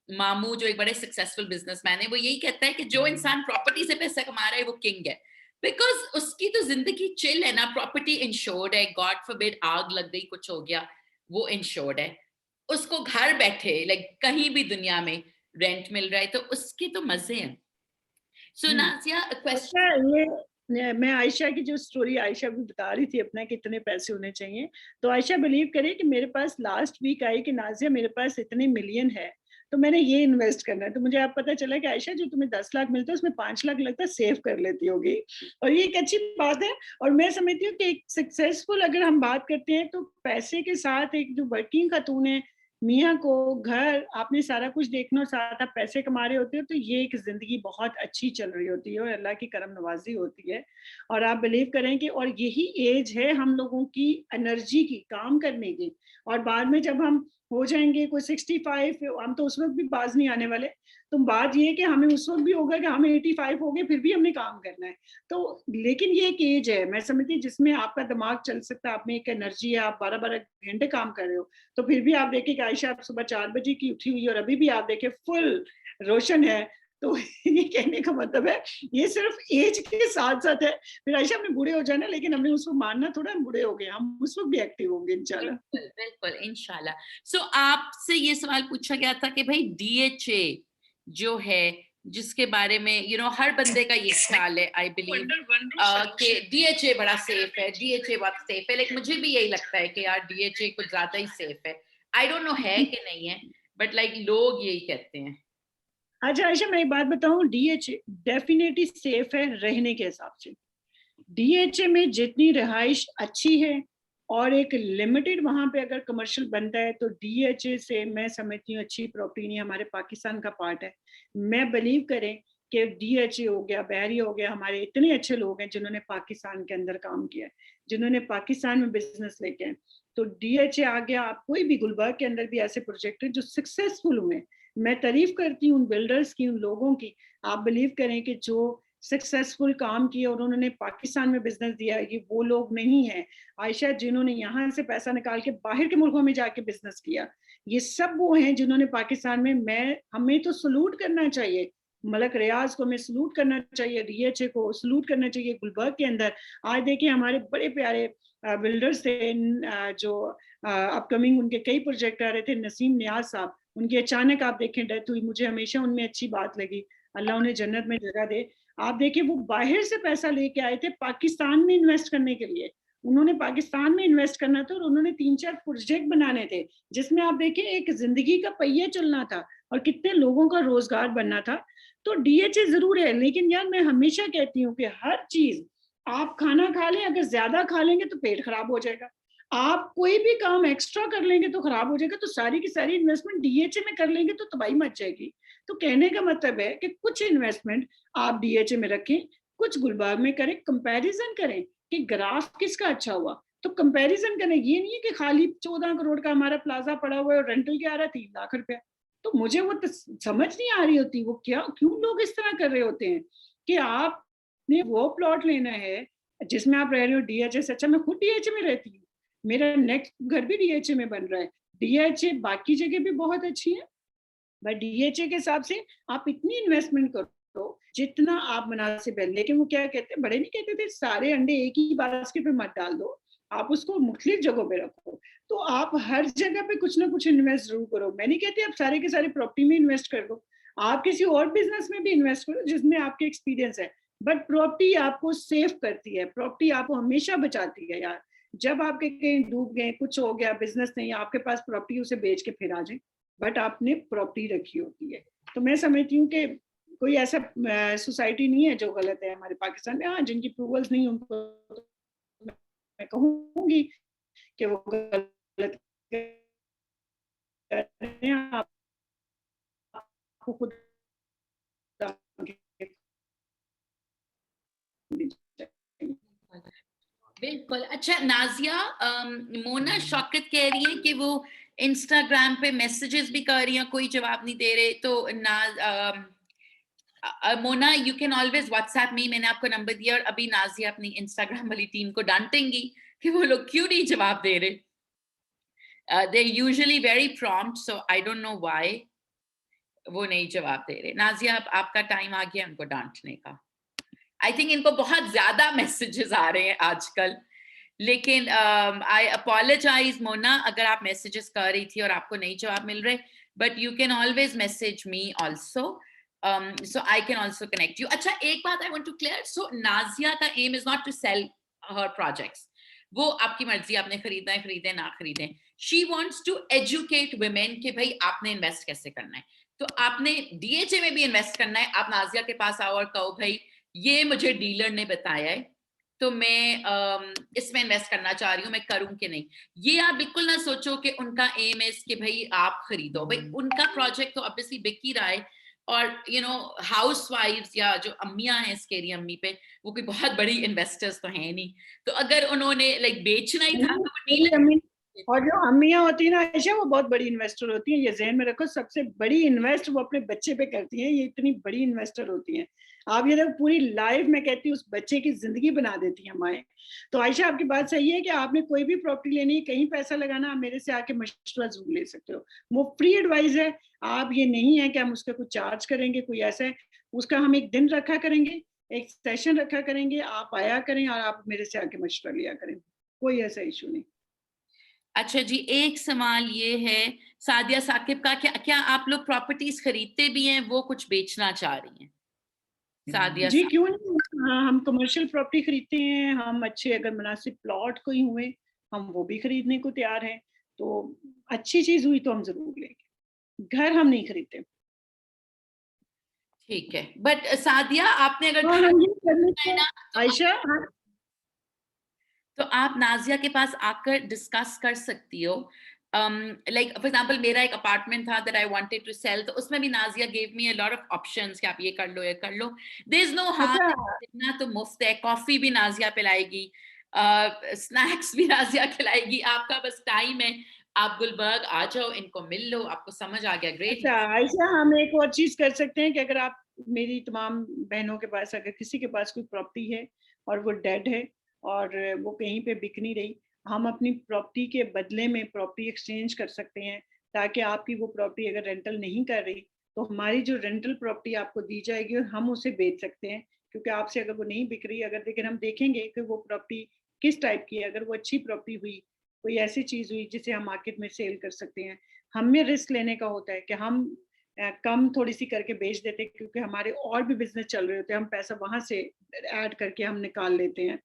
मामू जो एक बड़े सक्सेसफुल बिजनेसमैन है, वो यही कहता है कि जो इंसान प्रॉपर्टी से पैसा कमा रहा है वो किंग है, बिकॉज उसकी तो जिंदगी चिल है ना, प्रॉपर्टी इंश्योर्ड है, गॉड फॉरबिड आग लग गई कुछ हो गया, वो इंश्योर्ड है, उसको घर बैठे लाइक कहीं भी दुनिया में रेंट मिल रहा है, तो उसके तो मजे हैं। सो नाज़िया, अच्छा, क्वेश्चन। मैं आयशा की जो स्टोरी आयशा भी बता रही थी अपना कितने पैसे होने चाहिए, तो आयशा बिलीव करे कि मेरे पास लास्ट वीक आई कि नाज़िया मेरे पास इतने मिलियन है, तो मैंने ये इन्वेस्ट करना है। तो मुझे अब पता चला कि आयशा जो तुम्हें 10 लाख मिलता है उसमें 5 लाख लगता है सेव कर लेती होगी, और ये एक अच्छी बात है। और मैं समझती हूँ कि एक सक्सेसफुल अगर हम बात करते हैं तो पैसे के साथ एक जो वर्किंग खातून है मियाँ को घर आपने सारा कुछ देखना और साथ आप पैसे कमा रहे होते हो, तो ये एक ज़िंदगी बहुत अच्छी चल रही होती है और अल्लाह की करम नवाज़ी होती है। और आप बिलीव करें कि और यही एज है हम लोगों की एनर्जी की, काम करने की। और बाद में जब हम हो जाएँगे कोई 65, हम तो उस वक़्त भी बाज़ नहीं आने वाले। तो बात ये है कि हमें उस वक़्त भी होगा कि हम 85 हो गए, फिर भी हमने काम करना है। तो लेकिन ये एक एज है, मैं समझती हूँ जिसमें आपका दिमाग चल सकता है, आप में एक एनर्जी है, आप 12-12 घंटे काम कर रहे हो। तो फिर भी आप देखिए कि आयशा आप सुबह 4 बजे की उठी हुई है और अभी भी आप देखिए फुल रोशन है। तो ये कहने का मतलब है, ये सिर्फ़ ऐज के साथ-साथ है। फिर आयशा हमने बूढ़े हो जाना, लेकिन हमने उसको मानना थोड़ा हम बूढ़े हो गए, हम उस वक़्त भी एक्टिव होंगे इंशाल्लाह। बिल्कुल, बिल्कुल, इंशाल्लाह। सो आपसे ये सवाल पूछा गया था कि भई डीएचए जो है, जिसके बारे में हर बंदे का ये ख्याल है, आई बिलीव कि डीएचए बड़ा सेफ है, डीएचए बहुत सेफ है। लाइक मुझे भी यही लगता है कि यार डीएचए कुछ ज़्यादा ही सेफ है। आई डोंट नो है कि नहीं है, बट लाइक लोग यही कहते हैं। अच्छा आयशा मैं एक बात बताऊँ, डीएचए डेफ़िनेटली सेफ है रहने के हिसाब से। डीएचए में जितनी रिहाइश अच्छी है और एक लिमिटेड वहाँ पे अगर कमर्शियल बनता है, तो डीएचए से मैं समझती हूँ अच्छी प्रॉपर्टी नहीं, हमारे पाकिस्तान का पार्ट है। मैं बिलीव करें कि डीएचए हो गया, बहरी हो गया, हमारे इतने अच्छे लोग हैं जिन्होंने पाकिस्तान के अंदर काम किया है, जिन्होंने पाकिस्तान में बिज़नेस लेके हैं। तो डीएचए आ गया, आप कोई भी गुलबर्ग के अंदर भी ऐसे प्रोजेक्ट हैं जो सक्सेसफुल हुए हैं। मैं तारीफ़ करती हूँ उन बिल्डर्स की, उन लोगों की। आप बिलीव करें कि जो सक्सेसफुल काम किए और उन्होंने पाकिस्तान में बिजनेस दिया है, ये वो लोग नहीं हैं आयशा जिन्होंने यहाँ से पैसा निकाल के बाहर के मुल्कों में जाके बिजनेस किया। ये सब वो हैं जिन्होंने पाकिस्तान में, मैं हमें तो सलूट करना चाहिए, मलक रियाज को हमें सलूट करना चाहिए, डीएचए को सलूट करना चाहिए। गुलबर्ग के अंदर आज देखिए हमारे बड़े प्यारे बिल्डर्स थे, जो अपकमिंग उनके कई प्रोजेक्ट आ रहे थे, नसीम नियाज साहब, उनकी अचानक आप देखें डेथ हुई, मुझे हमेशा उनमें अच्छी बात लगी, अल्लाह उन्हें जन्नत में जगह दे। आप देखिए वो बाहर से पैसा लेके आए थे पाकिस्तान में इन्वेस्ट करने के लिए। उन्होंने पाकिस्तान में इन्वेस्ट करना था और उन्होंने 3-4 प्रोजेक्ट बनाने थे, जिसमें आप देखिए एक ज़िंदगी का पहिया चलना था और कितने लोगों का रोज़गार बनना था। तो डीएचए ज़रूर है, लेकिन यार मैं हमेशा कहती हूँ कि हर चीज़ आप खाना खा लें, अगर ज़्यादा खा लेंगे तो पेट खराब हो जाएगा। आप कोई भी काम एक्स्ट्रा कर लेंगे तो खराब हो जाएगा, तो सारी की सारी इन्वेस्टमेंट डीएचए में कर लेंगे तो तबाही मच जाएगी। तो कहने का मतलब है कि कुछ इन्वेस्टमेंट आप डीएचए में रखें, कुछ गुलबाग में करें, कंपैरिजन करें कि ग्राफ किसका अच्छा हुआ। तो कंपैरिजन करें, ये नहीं है कि खाली 14 करोड़ का हमारा प्लाजा पड़ा हुआ है और रेंटल क्या आ रहा है 3 लाख रुपया। तो मुझे वो समझ नहीं आ रही होती, वो क्या क्यों लोग इस तरह कर रहे होते हैं कि आपने वो प्लॉट लेना है जिसमें आप रह रहे हो डीएचए से। अच्छा मैं खुद डीएचए में रहती हूँ, मेरा नेक्स्ट घर भी डीएचए में बन रहा है। डीएचए बाकी जगह भी बहुत अच्छी है, बट डीएचए के हिसाब से आप इतनी इन्वेस्टमेंट करो जितना आप मुनासिब है। लेकिन वो क्या कहते हैं, बड़े नहीं कहते थे सारे अंडे एक ही बास्केट में मत डाल दो, आप उसको मुख्तलिफ जगहों पे रखो। तो आप हर जगह पे कुछ ना कुछ इन्वेस्ट जरूर करो। मैं नहीं कहती आप सारे के सारे प्रॉपर्टी में इन्वेस्ट कर दो, आप किसी और बिजनेस में भी इन्वेस्ट करो जिसमें आपके एक्सपीरियंस है। बट प्रॉपर्टी आपको सेफ करती है, प्रॉपर्टी आपको हमेशा बचाती है यार। जब आपके कहीं डूब गए, कुछ हो गया, बिजनेस नहीं, आपके पास प्रॉपर्टी, उसे बेच के फिर आ जाए, बट आपने प्रॉपर्टी रखी होती है। तो मैं समझती हूँ कि कोई ऐसा सोसाइटी नहीं है जो गलत है हमारे पाकिस्तान में। हाँ, जिनकी अप्रूवल्स नहीं उनको तो मैं कहूँगी कि वो गलत कर रहे हैं, आपको खुद बिल्कुल। अच्छा नाज़िया, मोना शौकत कह रही है कि वो इंस्टाग्राम पे मैसेजेस भी कर रही हैं, कोई जवाब नहीं दे रहे। तो Mona you can always WhatsApp me, मैंने आपको नंबर दिया और अभी नाज़िया अपनी इंस्टाग्राम वाली टीम को डांटेंगी कि वो लोग क्यों नहीं जवाब दे रहे। They usually very prompt, so I don't know why वो नहीं जवाब दे रहे। नाज़िया आपका टाइम आ गया उनको डांटने का। आई थिंक इनको बहुत ज्यादा मैसेजेस आ रहे हैं आजकल। लेकिन आई अपोलोजाइज मोना अगर आप मैसेजेस कर रही थी और आपको नहीं जवाब मिल रहे, but you can always message me also, so I can also connect you. अच्छा एक बात I want to clear, so Nazia का aim is not to sell her projects, वो आपकी मर्जी, आपने खरीदना है खरीदें, ना खरीदें। She wants to educate women कि भाई आपने इन्वेस्ट कैसे करना है। तो आपने डीएचए में भी इन्वेस्ट करना है, आप नाज़िया के पास आओ और कहो भाई ये मुझे डीलर ने बताया है तो मैं इसमें इन्वेस्ट करना चाह रही हूँ, मैं करूँ कि नहीं। ये आप बिल्कुल ना सोचो कि उनका एम है कि भाई आप खरीदो, भाई उनका प्रोजेक्ट तो ऑब्वियसली बिक ही रहा है। और हाउस वाइफ्स या जो अम्मियां हैं, स्केरी अम्मी पे, वो कोई बहुत बड़ी इन्वेस्टर्स तो हैं नहीं। तो अगर उन्होंने लाइक बेचना ही था तो वो मेरी डीलर। अम्मी और जो अम्मियां होती है ना आयशा, वो बहुत बड़ी इन्वेस्टर होती हैं, ये ज़हन में रखो। सबसे बड़ी इन्वेस्ट वो अपने बच्चे पे करती हैं, ये इतनी बड़ी इन्वेस्टर होती हैं। आप ये देखो, पूरी लाइफ में कहती हूँ उस बच्चे की जिंदगी बना देती हैं माएँ। तो आयशा आपकी बात सही है कि आपने कोई भी प्रॉपर्टी लेनी है, कहीं पैसा लगाना, आप मेरे से आके मशवरा जरूर ले सकते हो। वो फ्री एडवाइस है। आप ये नहीं है कि हम उसका कुछ चार्ज करेंगे, कोई ऐसा है। उसका हम एक दिन रखा करेंगे, एक सेशन रखा करेंगे, आप आया करें और आप मेरे से आके मशवरा लिया करें, कोई ऐसा इशू नहीं। अच्छा जी, एक सवाल ये है सादिया साकिब का, क्या क्या आप लोग प्रॉपर्टीज खरीदते भी हैं, वो कुछ बेचना चाह रही हैं? सादिया जी साकिब। क्यों नहीं। हाँ, हम कमर्शियल प्रॉपर्टी खरीदते हैं। हम अच्छे अगर मुनासिब प्लॉट कोई हुए, हम वो भी खरीदने को तैयार हैं। तो अच्छी चीज हुई तो हम जरूर लेंगे। घर हम नहीं खरीदते। ठीक है, बट सादिया आपने अगर तो घर हम ये करने खरीदना है को ना, तो आयशा, हाँ, तो आप नाजिया के पास आकर डिस्कस कर सकती हो। लाइक फॉर एग्जांपल मेरा एक अपार्टमेंट था that I wanted to sell, तो उसमें भी Nazia gave me a lot of options कि आप ये कर लो, ये कर लो। देयर इज नो अच्छा, हार्म, ना तो मुफ्त है, कॉफी भी नाजिया पिलाएगी, स्नैक्स भी नाजिया खिलाएगी, आपका बस टाइम है। आप गुलबर्ग आ जाओ, इनको मिल लो, आपको समझ आ गया, ग्रेट। अच्छा आयशा, हम एक और चीज कर सकते हैं कि अगर आप, मेरी तमाम बहनों के पास अगर किसी के पास कोई प्रॉपर्टी है और वो डेड है और वो कहीं पे बिक नहीं रही, हम अपनी प्रॉपर्टी के बदले में प्रॉपर्टी एक्सचेंज कर सकते हैं, ताकि आपकी वो प्रॉपर्टी अगर रेंटल नहीं कर रही तो हमारी जो रेंटल प्रॉपर्टी आपको दी जाएगी और हम उसे बेच सकते हैं। क्योंकि आपसे अगर वो नहीं बिक रही, अगर लेकिन हम देखेंगे कि वो प्रॉपर्टी किस टाइप की है, अगर वो अच्छी प्रॉपर्टी हुई, कोई ऐसी चीज हुई जिसे हम मार्केट में सेल कर सकते हैं। हमें रिस्क लेने का होता है कि हम कम थोड़ी सी करके बेच देते हैं, क्योंकि हमारे और भी बिजनेस चल रहे होते हैं, हम पैसा वहां से ऐड करके हम निकाल लेते हैं।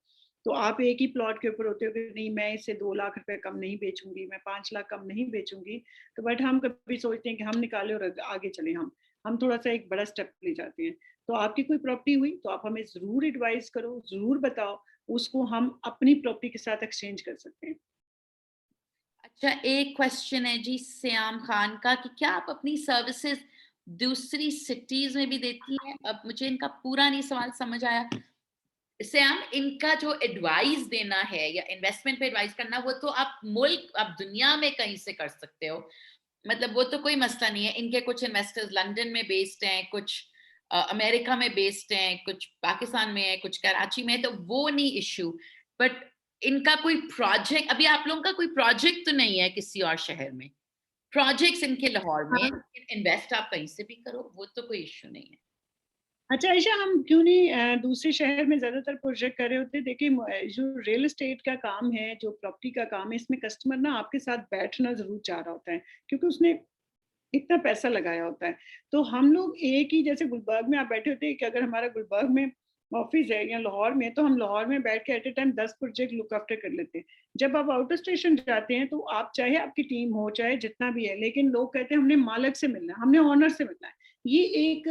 तो आप एक ही प्लॉट के ऊपर होते हो कि नहीं, मैं इसे 2 लाख रुपए कम नहीं बेचूंगी, मैं 5 लाख कम नहीं बेचूंगी। तो बट हम कभी सोचते हैं कि हम निकाले और आगे चले। हम थोड़ा सा एक बड़ा स्टेप ले जाते हैं। तो आपकी कोई प्रॉपर्टी हुई तो आप हमें जरूर एडवाइस करो, जरूर बताओ, उसको हम अपनी प्रॉपर्टी के साथ एक्सचेंज कर सकते हैं। अच्छा, एक क्वेश्चन है जी श्याम खान का कि क्या आप अपनी सर्विसेज दूसरी सिटीज में भी देती हैं? अब मुझे इनका पूरा नहीं सवाल समझ आया। श्याम, इनका जो एडवाइस देना है या इन्वेस्टमेंट पे एडवाइस करना, वो तो आप मुल्क, आप दुनिया में कहीं से कर सकते हो, मतलब वो तो कोई मसला नहीं है। इनके कुछ इन्वेस्टर्स लंदन में बेस्ड हैं, कुछ अमेरिका में बेस्ड हैं, कुछ पाकिस्तान में है, कुछ कराची में है, तो वो नहीं इश्यू। बट इनका कोई प्रोजेक्ट, अभी आप लोगों का कोई प्रोजेक्ट तो नहीं है किसी और शहर में? प्रोजेक्ट्स इनके लाहौर में, हाँ, इन्वेस्ट आप कहीं से भी करो, वो तो कोई इश्यू नहीं है। अच्छा आयशा, हम क्यों नहीं दूसरे शहर में ज्यादातर प्रोजेक्ट कर रहे होते। देखिए, जो रियल एस्टेट का काम है, जो प्रॉपर्टी का काम है, इसमें कस्टमर ना आपके साथ बैठना जरूर चाह रहा होता है, क्योंकि उसने इतना पैसा लगाया होता है। तो हम लोग एक ही, जैसे गुलबर्ग में आप बैठे होते हैं कि अगर हमारा गुलबर्ग में ऑफिस है या लाहौर में, तो हम लाहौर में बैठ के at a time 10 project look after कर लेते हैं। जब आप आउट ऑफ स्टेशन जाते हैं तो आप, चाहे आपकी टीम हो, चाहे जितना भी है, लेकिन लोग कहते हैं हमने मालिक से मिलना है, हमने ऑनर से मिलना है। ये एक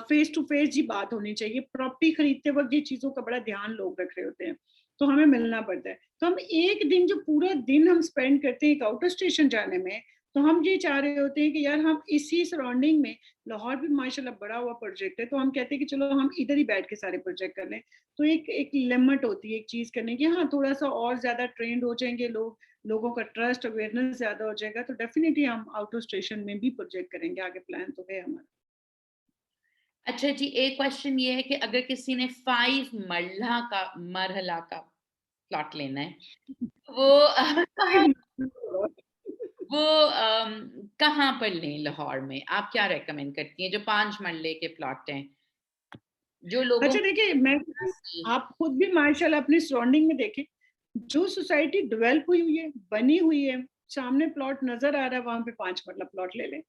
फेस टू फेस जी बात होनी चाहिए। प्रॉपर्टी खरीदते वक्त ये चीजों का बड़ा ध्यान लोग रख रहे होते हैं। तो हमें मिलना पड़ता है। तो हम एक दिन, जो पूरा दिन हम स्पेंड करते हैं एक आउट ऑफ स्टेशन जाने में, तो हम ये चाह रहे होते हैं कि यार हम इसी सराउंडिंग में, लाहौर भी माशाल्लाह बड़ा हुआ प्रोजेक्ट है, तो हम कहते हैं कि चलो हम इधर ही बैठ के सारे प्रोजेक्ट कर लें। तो एक एक लिमिट होती है एक चीज करने की। हाँ, थोड़ा सा और ज्यादा ट्रेंड हो जाएंगे लोग, लोगों का ट्रस्ट अवेयरनेस ज्यादा हो जाएगा, तो डेफिनेटली हम आउट ऑफ स्टेशन में भी प्रोजेक्ट करेंगे। आगे प्लान तो है हमारा। अच्छा जी, एक क्वेश्चन ये है कि अगर किसी ने 5 मरहला का प्लॉट लेना है, वो वो कहाँ पर लें लाहौर में? आप क्या रेकमेंड करती हैं जो 5 मरले के प्लॉट हैं, जो लोगों अच्छा देखिए, मैं, को? आप खुद भी माशाल्लाह अपनी सराउंडिंग में देखें, जो सोसाइटी डेवलप हुई है, बनी हुई है, सामने प्लॉट नजर आ रहा है, वहां पे 5 मरला प्लॉट ले लें।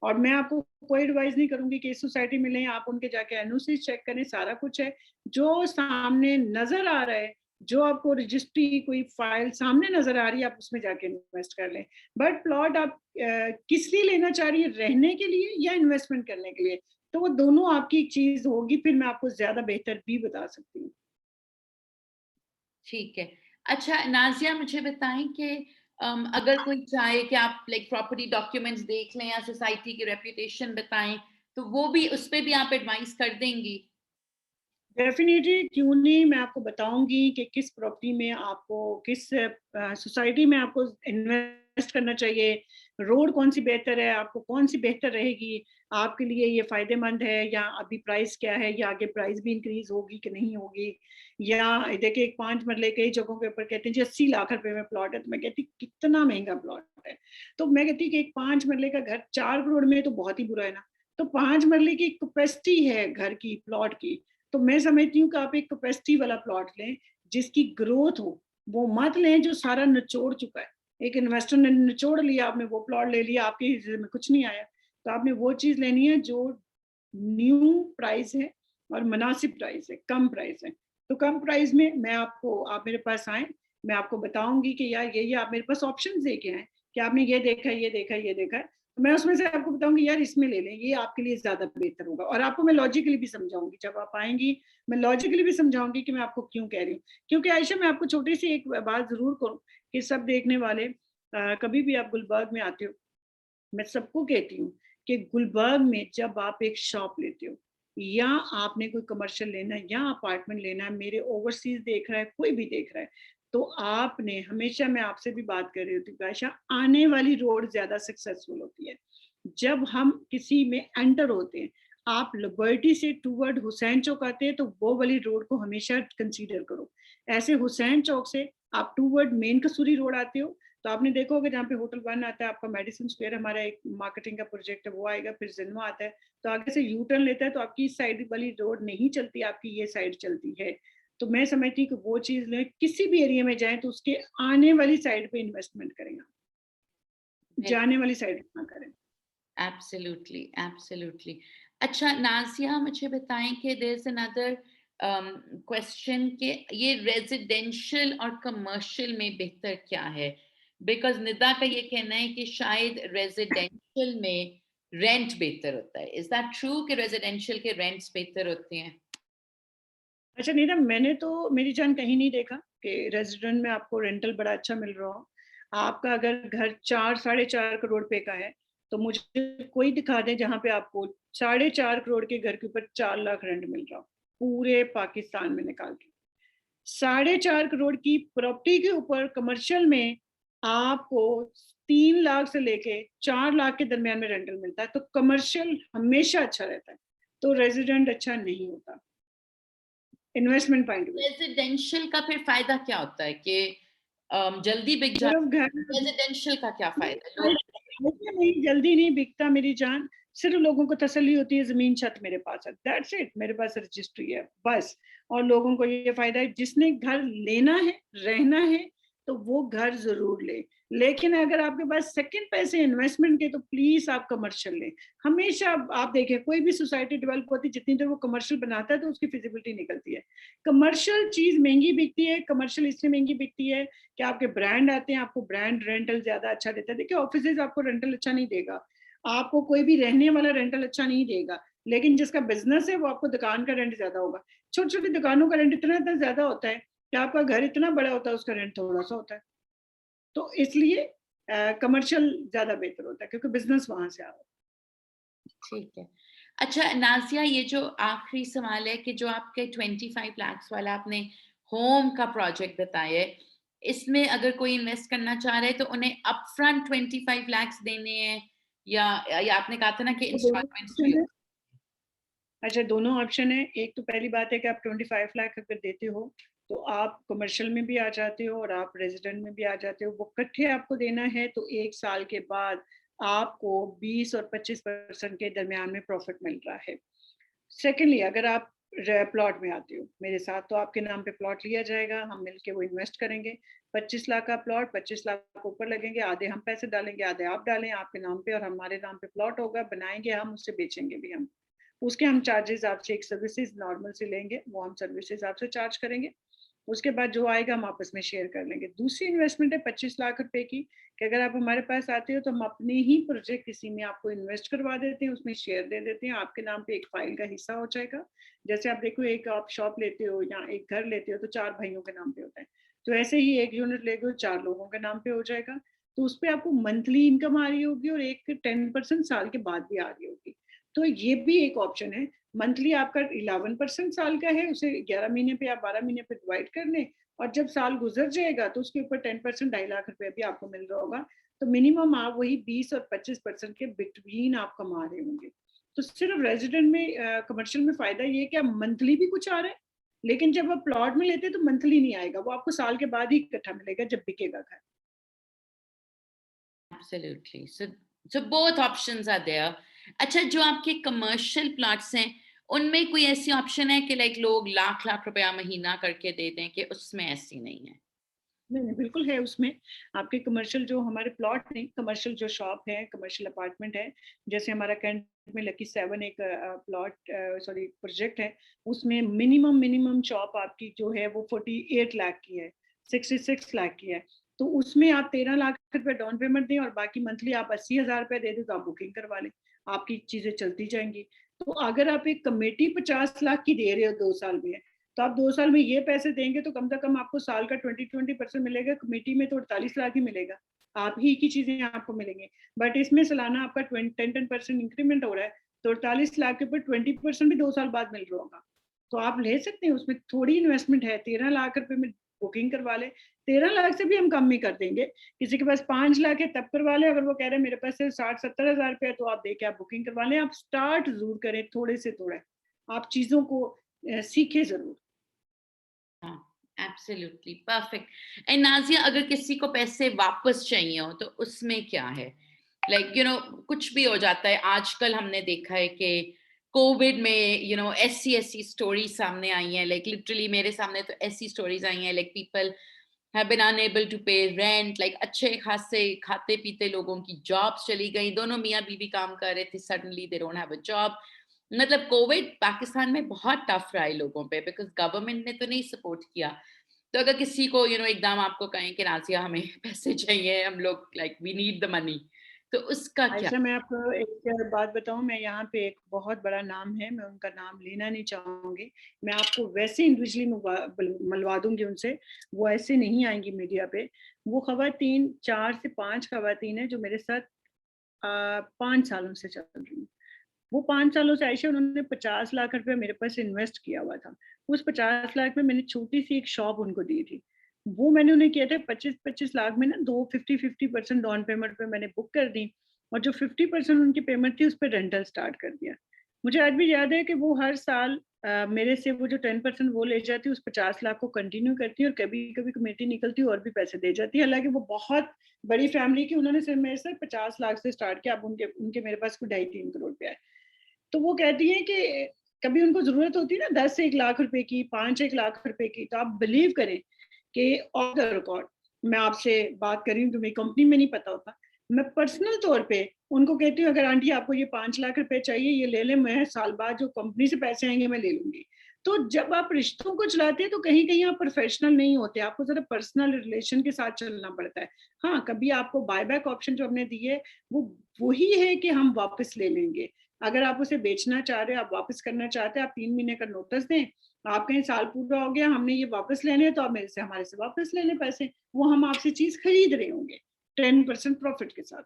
और मैं आपको कोई एडवाइस नहीं करूंगी कि इस सोसाइटी में लें। आप उनके जाके एनओसी चेक करें, सारा कुछ है जो सामने नजर आ रहा है, जो आपको रजिस्ट्री कोई फाइल सामने नजर आ रही है, आप उसमें जाके इन्वेस्ट कर लें। बट प्लॉट आप किस लिए लेना चाह रही है, रहने के लिए या इन्वेस्टमेंट करने के लिए, तो वो दोनों आपकी एक चीज होगी, फिर मैं आपको ज्यादा बेहतर भी बता सकती हूँ। ठीक है। अच्छा नाज़िया मुझे बताएँ कि अगर कोई चाहे कि आप लाइक प्रॉपर्टी डॉक्यूमेंट्स देख लें या सोसाइटी की रेपुटेशन बताएँ, तो वो भी उस पे भी आप एडवाइस कर देंगी? डेफ़िनिटली क्यों नहीं, मैं आपको बताऊँगी कि किस प्रॉपर्टी में आपको किस सोसाइटी में आपको इन्वेस्ट करना चाहिए, रोड कौन-सी बेहतर है, आपको कौन-सी बेहतर रहेगी, आपके लिए ये फ़ायदेमंद है या अभी प्राइस क्या है या आगे प्राइस भी इंक्रीज़ होगी कि नहीं होगी। या देखिए एक 5 मरले कई जगहों के ऊपर कहते हैं जी 80 लाख रुपए में प्लॉट है, तो मैं कहती कितना महँगा प्लॉट है। तो मैं कहती कि एक 5 मरले का घर 4 करोड़ में तो बहुत ही बुरा है ना। तो 5 मरले की कैपेसिटी है घर की, प्लॉट की, तो मैं समझती हूँ कि आप एक कैपेसिटी वाला प्लॉट लें, जिसकी ग्रोथ हो, वो मत लें जो सारा निचोड़ चुका है। एक इन्वेस्टर ने निचोड़ लिया, आपने वो प्लॉट ले लिया, आपके हिस्से में कुछ नहीं आया। तो आपने वो चीज़ लेनी है जो न्यू प्राइस है और मुनासिब प्राइस है, कम प्राइस है। तो कम प्राइस में मैं आपको आप मेरे पास आएँ, मैं आपको बताऊँगी कि यार ये आप मेरे पास ऑप्शंस लेके आएँ, कि आपने ये देखा है, ये देखा है, ये देखा है। तो मैं उसमें से आपको बताऊँगी यार इसमें ले लें, ये आपके लिए ज़्यादा बेहतर होगा और आपको मैं लॉजिकली भी समझाऊँगी। जब आप आएँगी, मैं लॉजिकली भी समझाऊँगी कि मैं आपको क्यों कह रही हूँ। क्योंकि आयशा मैं आपको छोटी-सी एक बात ज़रूर कहूँ कि सब देखने वाले कभी भी आप गुलबर्ग में आते हो, मैं सबको कहती हूँ कि गुलबर्ग में जब आप एक शॉप लेते हो या आपने कोई कमर्शियल लेना है या अपार्टमेंट लेना है, मेरे ओवरसीज देख रहा है, कोई भी देख रहा है, तो आपने हमेशा मैं आपसे भी बात कर रही होती हूँ आयशा, आने वाली रोड ज्यादा सक्सेसफुल होती है। जब हम किसी में एंटर होते हैं, आप लिबर्टी से टूवर्ड हुसैन चौक आते हैं तो वो वाली रोड को हमेशा कंसीडर करो। ऐसे हुसैन चौक से आप टूवर्ड मेन कसूरी रोड आते हो, तो आपने देखा होगा जहाँ पे होटल वन आता है, आपका मेडिसिन स्क्वायर हमारा एक मार्केटिंग का प्रोजेक्ट है वो आएगा, फिर जिन्मा आता है, तो आगे से यू टर्न लेता है तो आपकी इस साइड वाली रोड नहीं चलती, आपकी ये साइड चलती है। तो मैं समझती हूँ कि वो चीज़ लें, किसी भी एरिया में जाएँ तो उसके आने वाली साइड पे इन्वेस्टमेंट करें आप, जाने वाली साइड ना करें। Absolutely, absolutely. अच्छा नाज़िया मुझे बताएँ कि देयर इज़ अनदर क्वेश्चन कि ये रेज़िडेंशियल और कमर्शियल में बेहतर क्या है? बिकॉज़ निदा का ये कहना है कि शायद रेज़िडेंशियल में रेंट बेहतर होता है। इज़ दैट ट्रू कि रेज़िडेंशियल के रेंट्स बेहतर होते हैं? अच्छा नीरव, मैंने तो मेरी जान कहीं नहीं देखा कि रेज़िडेंट में आपको रेंटल बड़ा अच्छा मिल रहा हो। आपका अगर घर 4 साढ़े 4 करोड़ रुपए का है, तो मुझे कोई दिखा दे जहाँ पे आपको साढ़े 4 करोड़ के घर के ऊपर 4 लाख रेंट मिल रहा हो, पूरे पाकिस्तान में निकाल के। साढ़े 4 करोड़ की प्रॉपर्टी के ऊपर कमर्शियल में आपको 3 लाख से लेके 4 लाख के दरमियान में रेंटल मिलता है, तो कमर्शियल हमेशा अच्छा रहता है, तो रेज़िडेंट अच्छा नहीं होता, investment point of view. Residential का फिर फ़ायदा क्या होता है कि जल्दी बिक सिर्फ जाता घर है? रेज़िडेंशियल का क्या फ़ायदा है? लोग ऐसे नहीं, जल्दी नहीं बिकता मेरी जान। सिर्फ लोगों को तसल्ली होती है ज़मीन छत मेरे पास है, दैट्स इट, मेरे पास रजिस्ट्री है, बस। और लोगों को ये फ़ायदा है जिसने घर लेना है, रहना है, तो वो घर ज़रूर ले। लेकिन अगर आपके पास सेकंड पैसे इन्वेस्टमेंट के तो प्लीज़ आप कमर्शियल लें। हमेशा आप देखें कोई भी सोसाइटी डेवलप होती है जितनी देर वो कमर्शियल बनाता है तो उसकी फिज़िबिलिटी निकलती है। कमर्शियल चीज़ महँगी बिकती है, कमर्शियल इसलिए महँगी बिकती है कि आपके ब्रांड आते हैं, आपको ब्रांड रेंटल ज़्यादा अच्छा देता है। देखिए ऑफ़िसेज़ आपको रेंटल अच्छा नहीं देगा, आपको कोई भी रहने वाला रेंटल अच्छा नहीं देगा, लेकिन जिसका बिज़नेस है वो आपको दुकान का रेंट ज़्यादा होगा। छोटी-छोटी दुकानों का रेंट इतना-इतना ज़्यादा होता है कि आपका घर इतना बड़ा होता है, उसका रेंट थोड़ा-सा होता है। तो इसलिए कमर्शियल ज़्यादा बेहतर होता है क्योंकि बिज़नेस वहाँ से आ रहा है। ठीक है। अच्छा नाज़िया ये जो आखिरी सवाल है कि जो आपके 25 लैक्स वाला आपने होम का प्रोजेक्ट बताया है, इसमें अगर कोई इन्वेस्ट करना चाह रहा है तो उन्हें अपफ्रंट 25 लैक्स देने हैं या आपने कहा था ना कि तो दोनों इंस्टॉलमेंट्स भी ऑप्शन है। हो अच्छा, दोनों ऑप्शन है। एक तो पहली बात है कि आप 25 लाख अगर देते हो, तो आप कमर्शियल में भी आ जाते हो और आप रेज़िडेंट में भी आ जाते हो। वो इकट्ठे आपको देना है तो 1 साल के बाद आपको 20 और 25% के दरमियान में प्रॉफ़िट मिल रहा है। सेकेंडली अगर आप प्लॉट में आते हो मेरे साथ तो आपके नाम पे प्लॉट लिया जाएगा, हम मिलके वो इन्वेस्ट करेंगे। 25 लाख का प्लॉट, 25 लाख ऊपर लगेंगे, आधे हम पैसे डालेंगे, आधे आप डालें आपके नाम पे और हमारे नाम पे प्लॉट होगा, बनाएंगे हम, उससे बेचेंगे भी हम। उसके हम चार्जेस आपसे एक सर्विसेज नॉर्मल से लेंगे, वो हम सर्विसेज आपसे चार्ज करेंगे। उसके बाद जो आएगा हम आपस में शेयर कर लेंगे। दूसरी इन्वेस्टमेंट है 25 लाख रुपए की, कि अगर आप हमारे पास आते हो तो हम अपने ही प्रोजेक्ट किसी में आपको इन्वेस्ट करवा देते हैं, उसमें शेयर दे देते हैं, आपके नाम पे एक फाइल का हिस्सा हो जाएगा। जैसे आप देखो, एक आप शॉप लेते हो या एक घर लेते हो तो 4 भाइयों के नाम पे होता है, तो ऐसे ही एक यूनिट लेते हो 4 लोगों के नाम पे हो जाएगा। तो उसपे आपको मंथली इनकम आ रही होगी और एक 10% साल के बाद भी आ रही होगी। तो ये भी एक ऑप्शन है। मंथली आपका 11% साल का है, उसे 11 महीने पे या 12 महीने पे डिवाइड कर लें, और जब साल गुजर जाएगा तो उसके ऊपर 10% ₹2.5 लाख भी आपको मिल रहा होगा। तो मिनिमम आप वही 20 और 25% के बिटवीन आप कमा रहे होंगे। तो सिर्फ रेजिडेंट में कमर्शियल में फायदा ये है कि आप मंथली भी कुछ आ रहा है, लेकिन जब आप प्लॉट में लेते हैं तो मंथली नहीं आएगा, वो आपको साल के बाद ही इकट्ठा मिलेगा जब बिकेगा घर। Absolutely. So both options are there. अच्छा, जो आपके कमर्शियल प्लॉट्स हैं, उनमें कोई ऐसी ऑप्शन है कि लाइक लोग लाख लाख रुपया महीना करके दे दें, कि उसमें ऐसी नहीं है? नहीं, नहीं, बिल्कुल है उसमें। आपके कमर्शियल जो हमारे प्लॉट नहीं, कमर्शियल जो शॉप है, कमर्शियल अपार्टमेंट है, जैसे हमारा कैंट में लकी 7 एक सॉरी प्रोजेक्ट है, उसमें मिनिमम शॉप आपकी जो है वो 48 लाख की है, 66 लाख की है। तो उसमें आप 13 लाख रुपए डाउन पेमेंट दें और बाकी मंथली आप 80,000 रुपए दे दें तो आप बुकिंग करवा लें, आपकी चीज़ें चलती जाएँगी। तो अगर आप एक कमेटी 50 लाख की दे रहे हो 2 साल में, तो आप 2 साल में ये पैसे देंगे तो कम से कम आपको साल का 20% मिलेगा, कमेटी में तो 48 लाख ही मिलेगा। आप ही की चीज़ें आपको मिलेंगी। बट इसमें सालाना आपका 10% इंक्रीमेंट हो रहा है, तो 48 लाख के ऊपर 20% भी 2 साल बाद मिल रहा होगा। तो आप ले सकते हैं, उसमें थोड़ी इन्वेस्टमेंट है, 13 लाख रुपए में बुकिंग करवा लें। 13 लाख से भी हम कम ही कर देंगे। किसी के पास 5 लाख है तब करवा लें, अगर वो कह रहे हैं मेरे पास सिर्फ 60-70 हज़ार रुपए है तो आप देके आप बुकिंग करवा लें। आप स्टार्ट ज़रूर करें थोड़े से थोड़ा। आप चीज़ों को सीखें ज़रूर। हाँ, एब्सोल्युटली परफेक्ट। एंड नाज़िया, अगर किसी को पैसे वापस चाहिए हो तो उसमें क्या है? लाइक कुछ भी हो जाता है। आजकल हमने देखा है कि कोविड में ऐसी ऐसी स्टोरी सामने आई हैं, लाइक लिटरली मेरे सामने तो ऐसी स्टोरीज आई हैं, like people have been unable to pay rent, like अच्छे खासे खाते पीते लोगों की जॉब्स चली गई, दोनों मियाँ बीवी काम कर रहे थे, suddenly they don't have a job. मतलब कोविड पाकिस्तान में बहुत टफ रहा है लोगों पे, बिकॉज़ गवर्नमेंट ने तो नहीं सपोर्ट किया। तो अगर किसी को एकदम आपको कहें कि नाज़िया हमें पैसे चाहिए, हम लोग like we need the money, तो उसका क्या? आयशा, मैं आपको एक बात बताऊँ, मैं यहाँ पे एक बहुत बड़ा नाम है, मैं उनका नाम लेना नहीं चाहूँगी। मैं आपको वैसे इंडिविजुअली मलवा दूँगी उनसे, वो ऐसे नहीं आएँगी मीडिया पे। वो ख़वातीन 4 से 5 ख़वातीन हैं जो मेरे साथ 5 सालों से चल रही हैं। वो 5 सालों से आयशा, उन्होंने 50 लाख रुपए मेरे पास इन्वेस्ट किया हुआ था। उस 50 लाख में मैंने छोटी-सी एक शॉप उनको दी थी। वो मैंने उन्हें किया था 25-25 लाख में ना, 2 50-50% डाउन पेमेंट पे मैंने बुक कर दी, और जो 50% उनकी पेमेंट थी उस पे रेंटल स्टार्ट कर दिया। मुझे आज भी याद है कि वो हर साल मेरे से वो जो 10% वो ले जाती, उस 50 लाख को कंटिन्यू करती, और कभी-कभी कमेटी निकलती और भी पैसे दे जाती है। हालाँकि वो बहुत बड़ी फैमिली की, उन्होंने सिर्फ मेरे से 50 लाख से स्टार्ट किया, अब उनके उनके मेरे पास कोई ढाई 3 करोड़ पे है। तो वो कहती हैं कि कभी उनको ज़रूरत होती है ना 10 से 1 लाख रुपए की, 5 1 लाख रुपए की, तो आप बिलीव करें कि ऑफ द रिकॉर्ड मैं आपसे बात कर रही हूँ, तो मेरी कंपनी में नहीं पता होता। मैं पर्सनल तौर पे उनको कहती हूँ, अगर आंटी आपको ये 5 लाख रुपए चाहिए, ये ले लें, मैं साल बाद जो कंपनी से पैसे आएँगे मैं ले लूँगी। तो जब आप रिश्तों को चलाते हैं तो कहीं-कहीं आप प्रोफेशनल नहीं होते, आपको ज़रा पर्सनल रिलेशन के साथ चलना पड़ता है। हाँ, कभी आपको बायबैक ऑप्शन जो हमने दी है, वो वही है कि हम वापस ले लेंगे। अगर आप उसे बेचना चाह रहे हो, आप वापस करना चाहते हैं, आप 3 महीने का नोटिस दें। आप कहें साल पूरा हो गया, हमने ये वापस लेने हैं, तो आप मेरे से हमारे से वापस ले लें पैसे। वो हम आपसे चीज़ खरीद रहे होंगे 10% प्रॉफिट के साथ।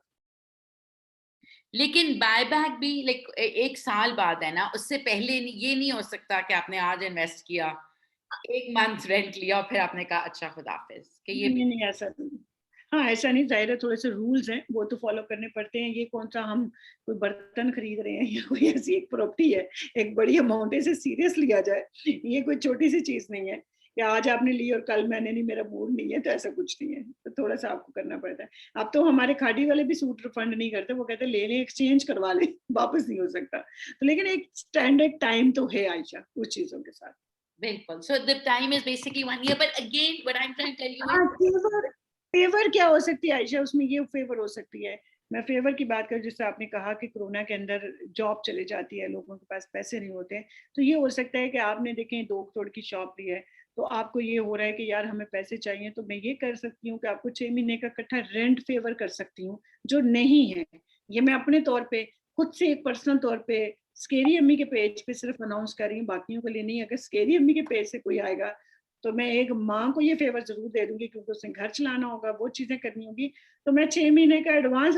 लेकिन बायबैक भी लाइक 1 साल बाद है ना, उससे पहले ये नहीं हो सकता कि आपने आज इन्वेस्ट किया, 1 मंथ रेंट लिया और फिर आपने कहा अच्छा खुदा हाफ़िज़, कि ये भी नहीं, नहीं, ऐसा नहीं। हाँ, ऐसा नहीं, ज़ाहिर है थोड़े-से रूल्स हैं, वो तो फ़ॉलो करने पड़ते हैं। ये कौन-सा हम कोई बर्तन खरीद रहे हैं या कोई ऐसी एक प्रॉपर्टी है, एक बड़ी अमाउंट है, इसे सीरियस लिया जाए। ये कोई छोटी-सी चीज़ नहीं है कि आज आपने ली और कल मैंने नहीं, मेरा मूड नहीं है, तो ऐसा कुछ नहीं है। तो थोड़ा-सा आपको करना पड़ता है। अब तो हमारे खाड़ी वाले भी सूट रिफंड नहीं करते, वो कहते हैं ले लें, एक्सचेंज करवा लें, वापस नहीं हो सकता। तो लेकिन एक स्टैंडर्ड टाइम तो है आयशा, उस चीज़ों के साथ। बिल्कुल। So the time is basically 1 year, but again what I am trying to tell you is हाँ, फ़ेवर फ़ेवर क्या हो सकती है आयशा, उसमें ये फ़ेवर हो सकती है। मैं फ़ेवर की बात करूँ, जैसे आपने कहा कि कोरोना के अंदर जॉब चली जाती है, लोगों के पास पैसे नहीं होते हैं, तो ये हो सकता है कि आपने देखें 2 करोड़ की शॉप ली है, तो आपको ये हो रहा है कि यार हमें पैसे चाहिए, तो मैं ये कर सकती हूँ कि आपको 6 महीने का इकट्ठा रेंट फेवर कर सकती हूँ, जो नहीं है। ये मैं अपने तौर पे खुद से एक पर्सनल तौर पे स्केरी अम्मी के पेज पे सिर्फ अनाउंस कर रही हूँ, बाकियों के लिए नहीं। अगर स्केरी अम्मी के पेज से कोई आएगा तो मैं एक माँ को ये फेवर जरूर दे दूंगी, क्योंकि उसने घर चलाना होगा, वो चीजें करनी होगी। तो मैं 6 महीने का एडवांस